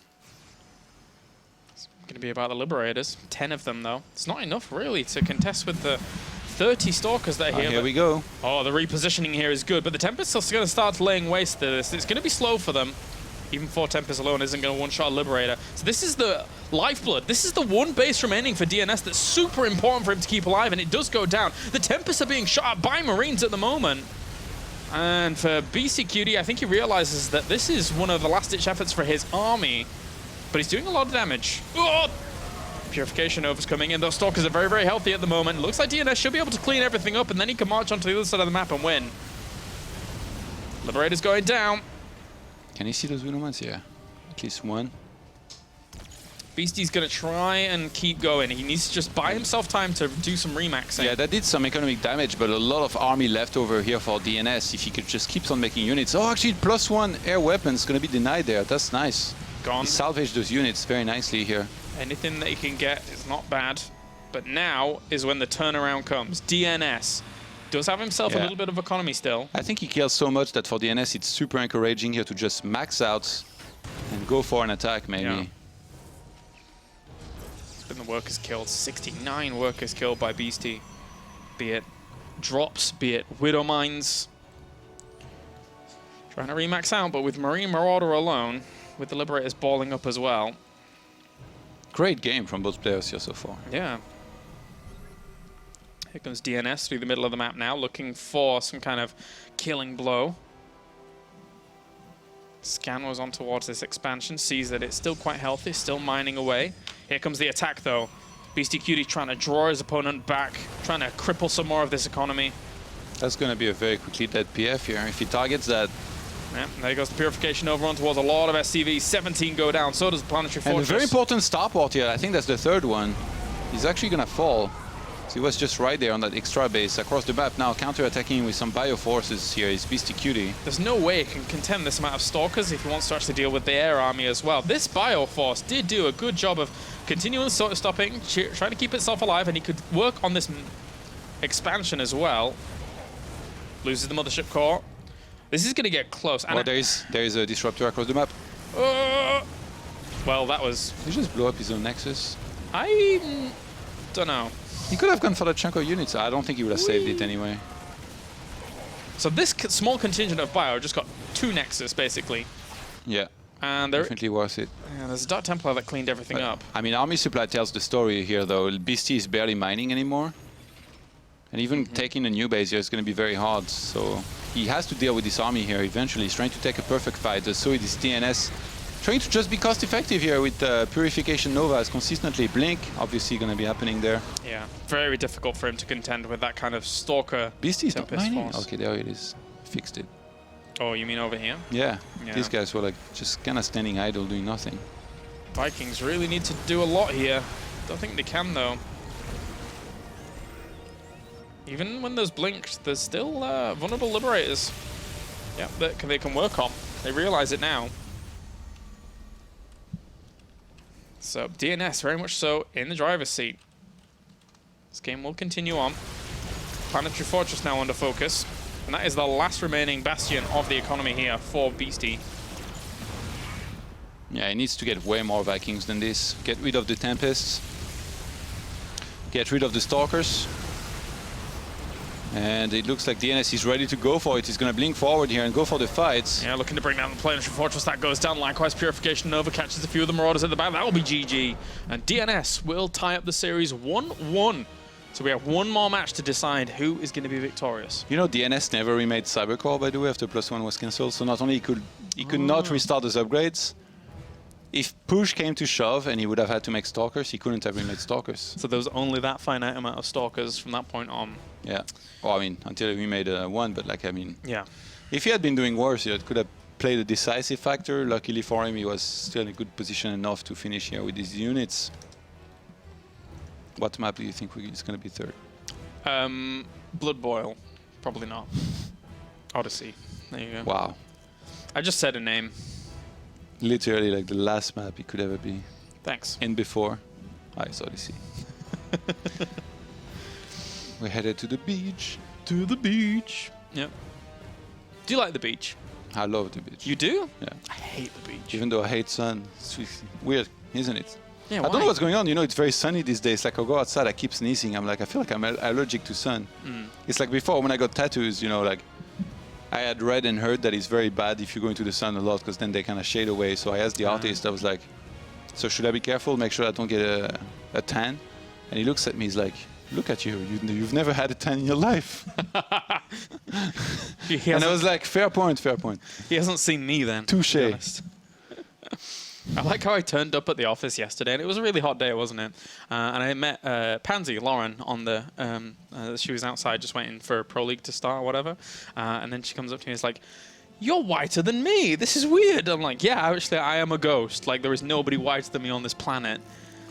to be about the Liberators. 10 of them, though. It's not enough, really, to contest with the 30 Stalkers that are here. Here we go. Oh, the repositioning here is good, but the Tempests are going to start laying waste to this. It's going to be slow for them. Even 4 Tempests alone isn't going to one-shot a Liberator. So this is the lifeblood. This is the one base remaining for DnS that's super important for him to keep alive, and it does go down. The Tempests are being shot at by Marines at the moment. And for Beastyqt, I think he realizes that this is one of the last-ditch efforts for his army, but he's doing a lot of damage. Oh! Purification Nova's coming in. Those Stalkers are very, very healthy at the moment. Looks like DnS should be able to clean everything up, and then he can march onto the other side of the map and win. Liberator's going down. Can you see those Windowmans? Yeah, at least one. Beasty's going to try and keep going. He needs to just buy himself time to do some remaxing. Yeah, that did some economic damage, but a lot of army left over here for DnS if he could just keep on making units. Oh, actually, +1 air weapons going to be denied there. That's nice. Gone. He salvaged those units very nicely here. Anything that he can get is not bad. But now is when the turnaround comes. DnS does have himself a little bit of economy still. I think he kills so much that for DnS it's super encouraging here to just max out and go for an attack, maybe. Yeah. It's been the workers killed. 69 workers killed by Beasty. Be it drops, be it Widow Mines. Trying to remax out, but with Marine Marauder alone, with the Liberators balling up as well. Great game from both players here so far. Yeah. Here comes DnS through the middle of the map now, looking for some kind of killing blow. Scan was on towards this expansion, sees that it's still quite healthy, still mining away. Here comes the attack, though. Beastyqt trying to draw his opponent back, trying to cripple some more of this economy. That's going to be a very quickly dead PF here. If he targets that... Yeah, there goes the Purification Over on towards a lot of SCVs. 17 go down, so does the Planetary Fortress. And a very important starport here. I think that's the third one. He's actually going to fall. So he was just right there on that extra base across the map. Now counter-attacking with some bioforces here is Beastyqt. There's no way it can contend this amount of Stalkers if he wants to actually deal with the air army as well. This bioforce did do a good job of continuing stopping, trying to keep itself alive, and he could work on this expansion as well. Loses the Mothership Core. This is going to get close. Oh, there is a disruptor across the map. Well, that was... He just blew up his own Nexus. I don't know. He could have gone for that chunk of units. I don't think he would have saved it anyway. So this small contingent of Bio just got 2 Nexus, basically. Yeah. And definitely worth it. Yeah, there's a Dark Templar that cleaned everything up. I mean, Army Supply tells the story here, though. Beasty is barely mining anymore. And even taking a new base here is going to be very hard. So he has to deal with this army here eventually. He's trying to take a perfect fight. So it is DnS trying to just be cost effective here with Purification Novas consistently. Blink, obviously going to be happening there. Yeah, very difficult for him to contend with that kind of Stalker. Beasty is not mining? Force. Okay, there it is. Fixed it. Oh, you mean over here? Yeah. These guys were like just kind of standing idle, doing nothing. Vikings really need to do a lot here. Don't think they can, though. Even when there's blinks, there's still vulnerable Liberators. Yeah, that they can work on. They realize it now. So DnS very much so in the driver's seat. This game will continue on. Planetary Fortress now under focus. And that is the last remaining bastion of the economy here for Beasty. Yeah, he needs to get way more Vikings than this. Get rid of the Tempests. Get rid of the Stalkers. And it looks like DnS is ready to go for it. He's going to blink forward here and go for the fights. Yeah, looking to bring down the Planetary Fortress. That goes down. Likewise, Purification Nova catches a few of the Marauders at the back. That will be GG. And DnS will tie up the series 1-1. So we have one more match to decide who is going to be victorious. You know, DnS never remade Cybercore, by the way, after +1 was cancelled. So not only he could not restart those upgrades, if push came to shove and he would have had to make stalkers, he couldn't have remade stalkers. So there was only that finite amount of stalkers from that point on. Yeah. Well, I mean, until he made one, but like, I mean, Yeah. if he had been doing worse, he could have played a decisive factor. Luckily for him, he was still in a good position enough to finish here with his units. What map do you think is going to be third? Blood Boil. Probably not. Odyssey. There you go. Wow. I just said a name. Literally like the last map he could ever be Thanks. in before. It's Odyssey. We're headed to the beach. To the beach. Yep. Do you like the beach? I love the beach. You do? Yeah. I hate the beach. Even though I hate sun. It's weird, isn't it? Yeah, I don't know what's going on. You know, it's very sunny these days. Like, I go outside, I keep sneezing. I'm like, I feel like I'm allergic to sun. It's like before when I got tattoos, you know, like I had read and heard that it's very bad if you go into the sun a lot because then they kind of shade away. So I asked the artist, I was like, so should I be careful, make sure I don't get a tan? And he looks at me, he's like, look at you, you've never had a tan in your life. And I was like, fair point, fair point. He hasn't seen me then. Touché. I like how I turned up at the office yesterday, and it was a really hot day, wasn't it? And I met Pansy, Lauren, on the... she was outside just waiting for Pro League to start or whatever. And then she comes up to me and is like, you're whiter than me. This is weird. I'm like, yeah, actually, I am a ghost. Like, there is nobody whiter than me on this planet.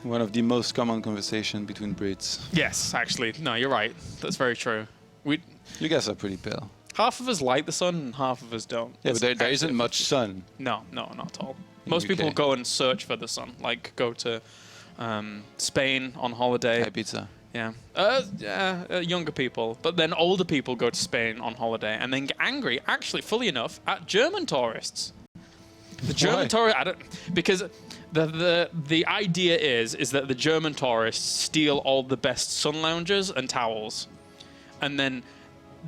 One of the most common conversations between Brits. Yes, actually. No, you're right. That's very true. You guys are pretty pale. Half of us like the sun and half of us don't. Yeah, but there isn't much sun. No, not at all. Most people go and search for the sun, like go to Spain on holiday. Ibiza. Yeah. Younger people. But then older people go to Spain on holiday and then get angry, actually, fully enough, at German tourists. The German tourists, because the idea is that the German tourists steal all the best sun loungers and towels. And then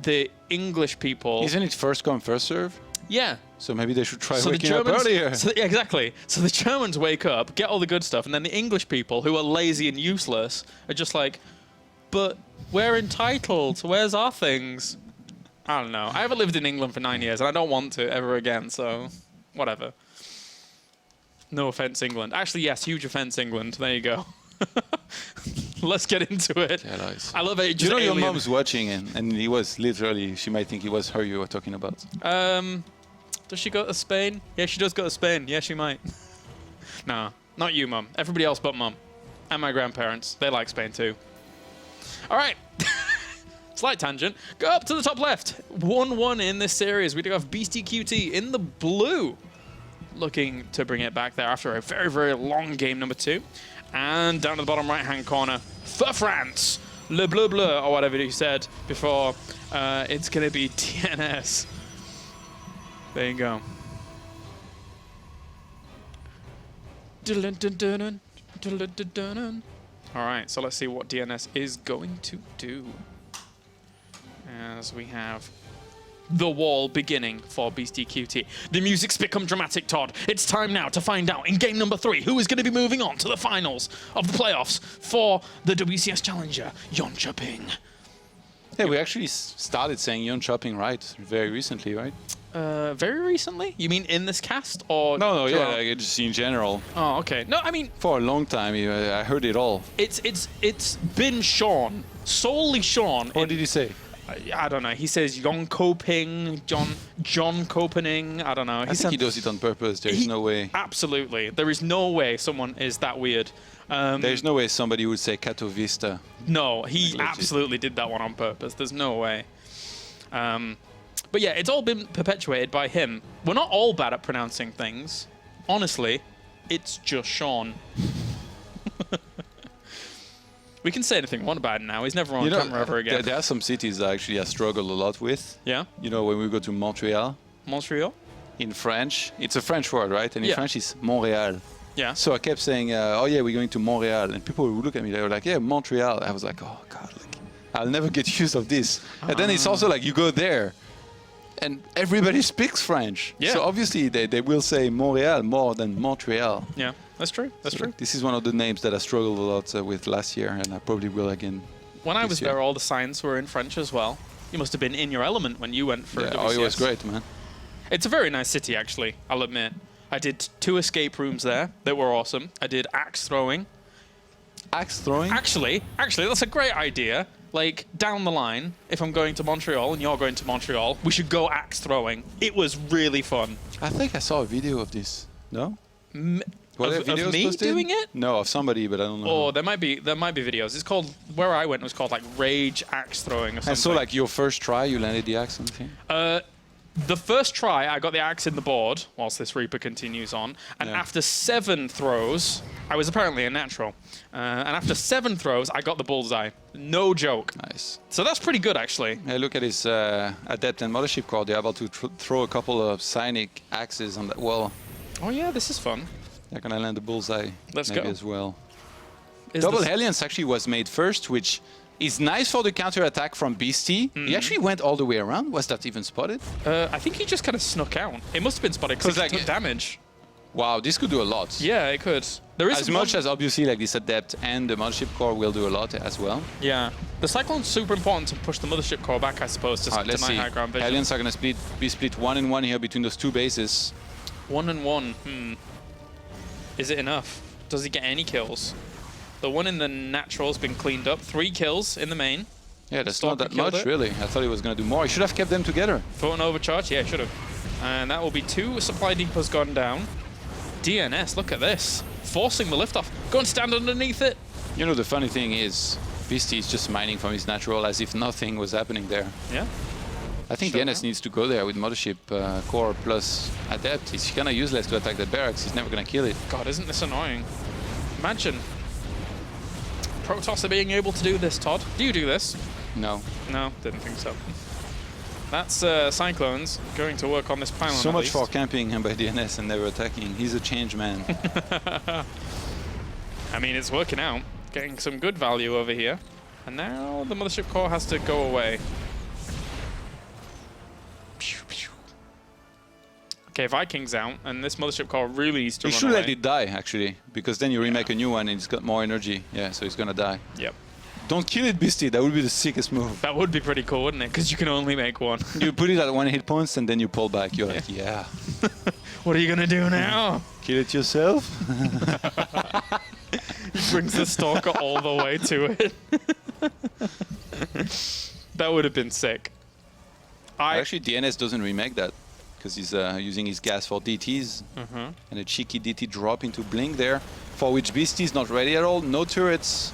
the English people... Isn't it first come, first serve? Yeah. So maybe they should try waking up earlier. Yeah, exactly. So the Germans wake up, get all the good stuff, and then the English people, who are lazy and useless, are just like, but we're entitled. Where's our things? I don't know. I haven't lived in England for 9 years, and I don't want to ever again, so whatever. No offense, England. Actually, yes, huge offense, England. There you go. Let's get into it. Yeah, nice. I love it. You know your mom's watching, and he was literally, she might think it was her you were talking about. Does she go to Spain? Yeah, she does go to Spain. Yeah, she might. No, not you, Mum. Everybody else but Mum. And my grandparents. They like Spain too. All right. Slight tangent. Go up to the top left. 1-1 in this series. We do have Beastyqt in the blue. Looking to bring it back there after a very, very long game number 2. And down to the bottom right-hand corner for France. Le Bleu Bleu, or whatever you said before. It's going to be DnS. There you go. All right, so let's see what DnS is going to do. As we have the wall beginning for Beastyqt. The music's become dramatic, Todd. It's time now to find out in game number 3 who is going to be moving on to the finals of the playoffs for the WCS Challenger, Jönköping. Yeah, we actually started saying Jönköping right very recently, right? Very recently? You mean in this cast or? No, yeah, like just in general. Oh, okay. No, I mean for a long time, I heard it all. It's been Sean, solely Sean. What did he say? I don't know. He says Jönköping, John Copening. I don't know. I think he does it on purpose. There is no way. Absolutely, there is no way someone is that weird. There's no way somebody would say Katowice. No, he absolutely did that one on purpose. There's no way. But yeah, it's all been perpetuated by him. We're not all bad at pronouncing things. Honestly, it's just Sean. We can say anything we want about it now. He's never on camera ever again. There are some cities that actually I struggle a lot with. Yeah? You know, when we go to Montreal. Montreal? In French. It's a French word, right? And in French it's Montréal. Yeah. So I kept saying, oh yeah, we're going to Montreal. And people would look at me, they were like, yeah, Montreal. I was like, oh God, like, I'll never get used of this. And then it's also like, you go there. And everybody speaks French. Yeah. So obviously they will say Montreal more than Montreal. Yeah, that's true. That's true. This is one of the names that I struggled a lot with last year, and I probably will again. When I was there, all the signs were in French as well. You must have been in your element when you went for WCS. Oh, it was great, man. It's a very nice city, actually, I'll admit. I did 2 escape rooms there that were awesome. I did axe throwing. Axe throwing? Actually, that's a great idea. Like, down the line, if I'm going to Montreal and you're going to Montreal, we should go axe throwing. It was really fun. I think I saw a video of this. No? Of me doing it? No, of somebody, but I don't know. Oh, there might be videos. It's called, where I went, it was called like Rage Axe Throwing or something. And so, like, your first try, you landed the axe on the thing? The first try, I got the axe in the board whilst this Reaper continues on. And after 7 throws, I was apparently a natural. And after 7 throws, I got the bullseye. No joke. Nice. So that's pretty good, actually. Yeah, look at his Adept and Mothership core. They're able to throw a couple of Cynic axes on that wall. Oh, yeah, this is fun. They're going to land the bullseye Let's maybe go. as well. Is Double this- Hellions actually was made first, which is nice for the counter-attack from Beasty. He actually went all the way around. Was that even spotted? I think he just kind of snuck out. It must have been spotted because like, it took damage. Wow, this could do a lot. Yeah, it could. There is As much as obviously like this Adept and the Mothership core will do a lot as well. Yeah. The Cyclone's super important to push the Mothership core back, I suppose, to Let's deny see. high ground vision. Hellions are going to be split 1 and 1 here between those 2 bases. 1 and 1. Is it enough? Does he get any kills? The one in the natural's been cleaned up. 3 kills in the main. Yeah, that's Stalker not that killed much, it. really. I thought he was going to do more. He should have kept them together. Thought an overcharge? Yeah, should have. And that will be 2 supply depots gone down. DnS, look at this. Forcing the liftoff. Go and stand underneath it. You know, the funny thing is, Beasty is just mining from his natural as if nothing was happening there. Yeah. I think Sure. DnS needs to go there with Mothership core plus Adept. He's kind of useless to attack the barracks. He's never going to kill it. God, isn't this annoying? Imagine Protoss are being able to do this, Todd. Do you do this? No. No, didn't think so. That's Cyclones going to work on this pylon. So at much least. for camping him by DnS and never attacking. He's a change man. I mean, it's working out. Getting some good value over here. And now the Mothership core has to go away. Okay, Vikings out, and this Mothership core really needs to You run should away. let it die, actually, because then you remake a new one and it's got more energy. Yeah, so it's gonna die. Yep. Don't kill it, Beasty. That would be the sickest move. That would be pretty cool, wouldn't it? Because you can only make one. You put it at 1 hit points and then you pull back. You're like, yeah. What are you going to do now? Kill it yourself? He brings the Stalker all the way to it. That would have been sick. Actually, DnS doesn't remake that because he's using his gas for DTs and a cheeky DT drop into Blink there, for which Beasty is not ready at all. No turrets.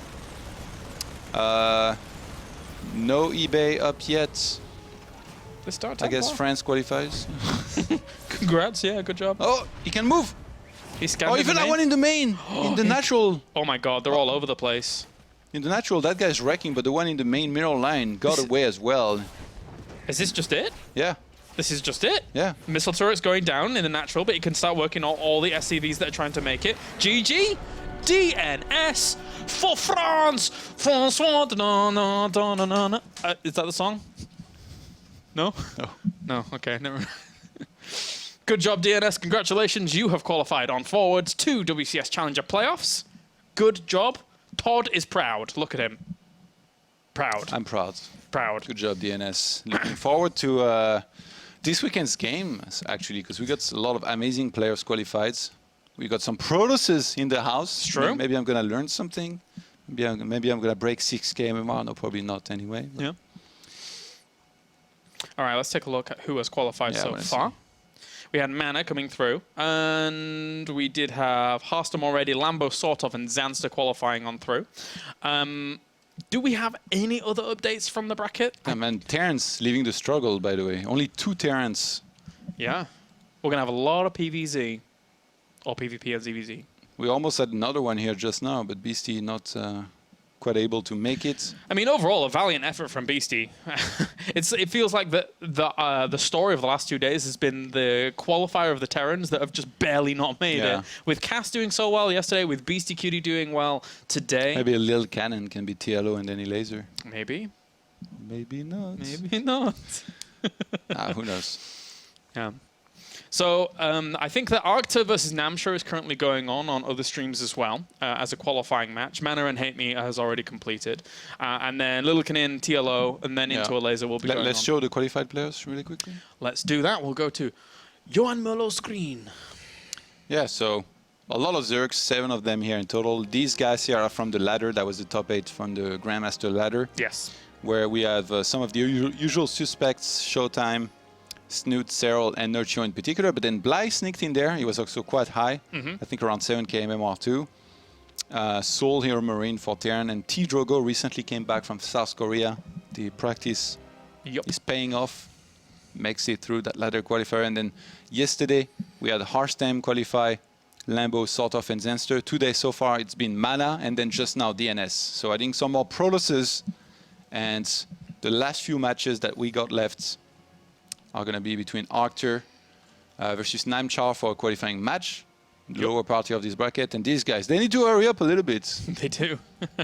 No eBay up yet. The start I guess well. France qualifies. Congrats, yeah, good job. Oh, he can move. He scanned Oh, in even the that main. one in the main. In the natural. Oh my god, they're all over the place. In the natural, that guy's wrecking, but the one in the main mirror line got away as well. Is this just it? Yeah, This is just it? yeah. Missile turret's going down in the natural, but he can start working on all the SCVs that are trying to make it. GG! DnS for France! François! Is that the song? No? No. No, okay, never mind. Good job, DnS. Congratulations. You have qualified on forwards to WCS Challenger playoffs. Good job. Todd is proud. Look at him. Proud. I'm proud. Proud. Good job, DnS. Looking forward to this weekend's game, actually, because we got a lot of amazing players qualified. We got some Protosses in the house. It's true. Maybe I'm going to learn something. Maybe I'm going to break 6K MMR. No, probably not anyway. Yeah. All right, let's take a look at who has qualified Yeah, I so wanna far. We had Mana coming through, and we did have Harstam already, Lambo sort of, and Zanster qualifying on through. Do we have any other updates from the bracket? And Terrence leaving the struggle, by the way. Only 2 Terrence. Yeah. We're going to have a lot of PVZ, or PvP and ZVZ. We almost had another one here just now, but Beasty not quite able to make it. I mean, overall, a valiant effort from Beasty. It feels like the story of the last 2 days has been the qualifier of the Terrans that have just barely not made Yeah. it. With Cass doing so well yesterday, with Beastyqt doing well today. Maybe a little cannon can be TLO and any laser. Maybe. Maybe not. Maybe not. Who knows? Yeah. So I think that Arcta versus Namsho is currently going on other streams as well as a qualifying match. Mana and Hate Me has already completed. And then Lilikanin, TLO, and then Into a Laser will be going Let's on. show the qualified players really quickly. Let's do that. We'll go to Johan Möller's screen. Yeah, so a lot of Zergs, 7 of them here in total. These guys here are from the ladder. That was the top 8 from the Grandmaster ladder. Yes. Where we have some of the usual suspects, Showtime, Snoot, Serral, and Nurture in particular. But then Bly sneaked in there. He was also quite high. I think around 7k MMR2. Seoul Hero Marine for Terran. And T-Drogo recently came back from South Korea. The practice is paying off. Makes it through that ladder qualifier. And then yesterday, we had Harstem qualify, Lambo, Sortov, and Zenster. Today, so far, it's been Mana, and then just now DnS. So I think some more pro losses. And the last few matches that we got left are going to be between Arctur versus Namchar for a qualifying match, the lower party of this bracket. And these guys, they need to hurry up a little bit. They do.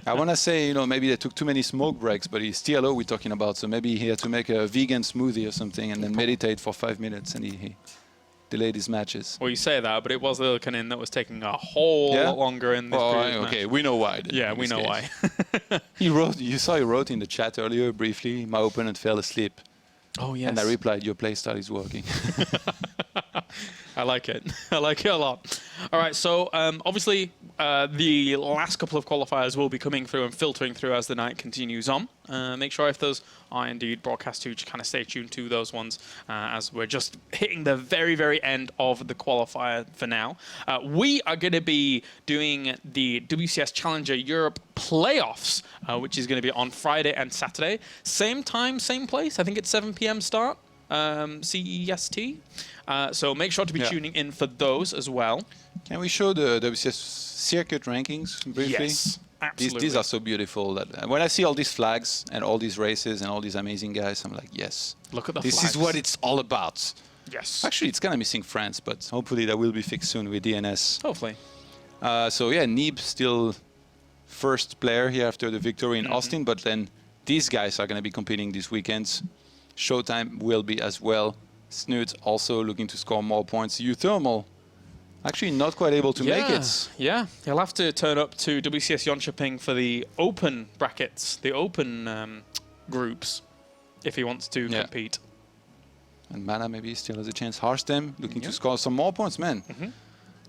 I want to say, you know, maybe they took too many smoke breaks, but it's TLO we're talking about. So maybe he had to make a vegan smoothie or something and then meditate for 5 minutes, and he delayed his matches. Well, you say that, but it was Lilkanen that was taking a whole lot longer in this previous okay, match. we know why. Yeah, we know why. He wrote, you saw he wrote in the chat earlier briefly, my opponent fell asleep. Oh, yes. And I replied, your playstyle is working. I like it. I like it a lot. All right, so obviously the last couple of qualifiers will be coming through and filtering through as the night continues on. Make sure if those are indeed broadcast to kind of stay tuned to those ones as we're just hitting the very, very end of the qualifier for now. We are going to be doing the WCS Challenger Europe playoffs, which is going to be on Friday and Saturday. Same time, same place. I think it's 7 p.m. start. CEST. So make sure to be tuning in for those as well. Can we show the WCS Circuit rankings briefly? Yes, absolutely. These are so beautiful that when I see all these flags and all these races and all these amazing guys, I'm like, yes. Look at the This flags. is what it's all about. Yes. Actually, it's kind of missing France, but hopefully that will be fixed soon with DnS. Hopefully. So yeah, Neeb still first player here after the victory in Austin, but then these guys are going to be competing this weekend. Showtime will be as well. Snoot also looking to score more points. Uthermal actually not quite able to make it. Yeah, he'll have to turn up to WCS Jönköping for the open brackets, the open groups, if he wants to compete. And Mana maybe still has a chance. Harstem looking to score some more points, man.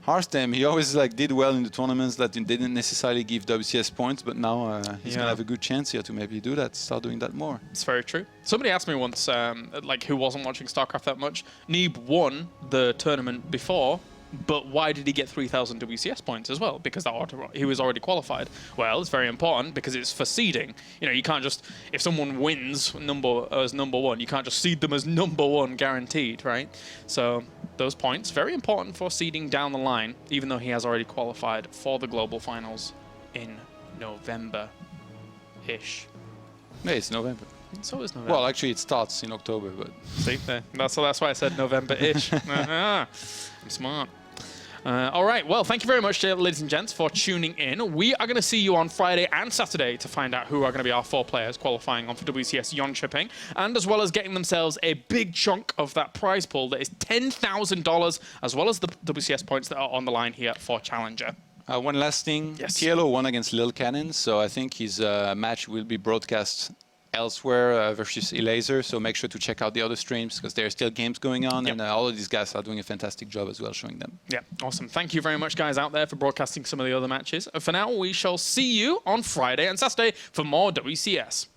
Harstem, he always did well in the tournaments that didn't necessarily give WCS points, but now he's going to have a good chance here to maybe do that, start doing that more. It's very true. Somebody asked me once, who wasn't watching StarCraft that much, Neeb won the tournament before, but why did he get 3,000 WCS points as well? Because he was already qualified. Well, it's very important because it's for seeding. You know, you can't just, if someone wins as number one, you can't just seed them as number one guaranteed, right? So those points, very important for seeding down the line, even though he has already qualified for the Global Finals in November-ish. Yeah, it's November. So is November. Well, actually, it starts in October, but... See, that's why I said November-ish. I'm smart. All right, well, thank you very much, ladies and gents, for tuning in. We are going to see you on Friday and Saturday to find out who are going to be our 4 players qualifying on for WCS Jönköping, and as well as getting themselves a big chunk of that prize pool that is $10,000, as well as the WCS points that are on the line here for Challenger. One last thing. Yes. TLO won against Lil Cannon, so I think his match will be broadcast elsewhere versus Elaser, so make sure to check out the other streams because there are still games going on, and all of these guys are doing a fantastic job as well showing them. Yeah, awesome. Thank you very much, guys, out there for broadcasting some of the other matches. For now, we shall see you on Friday and Saturday for more WCS.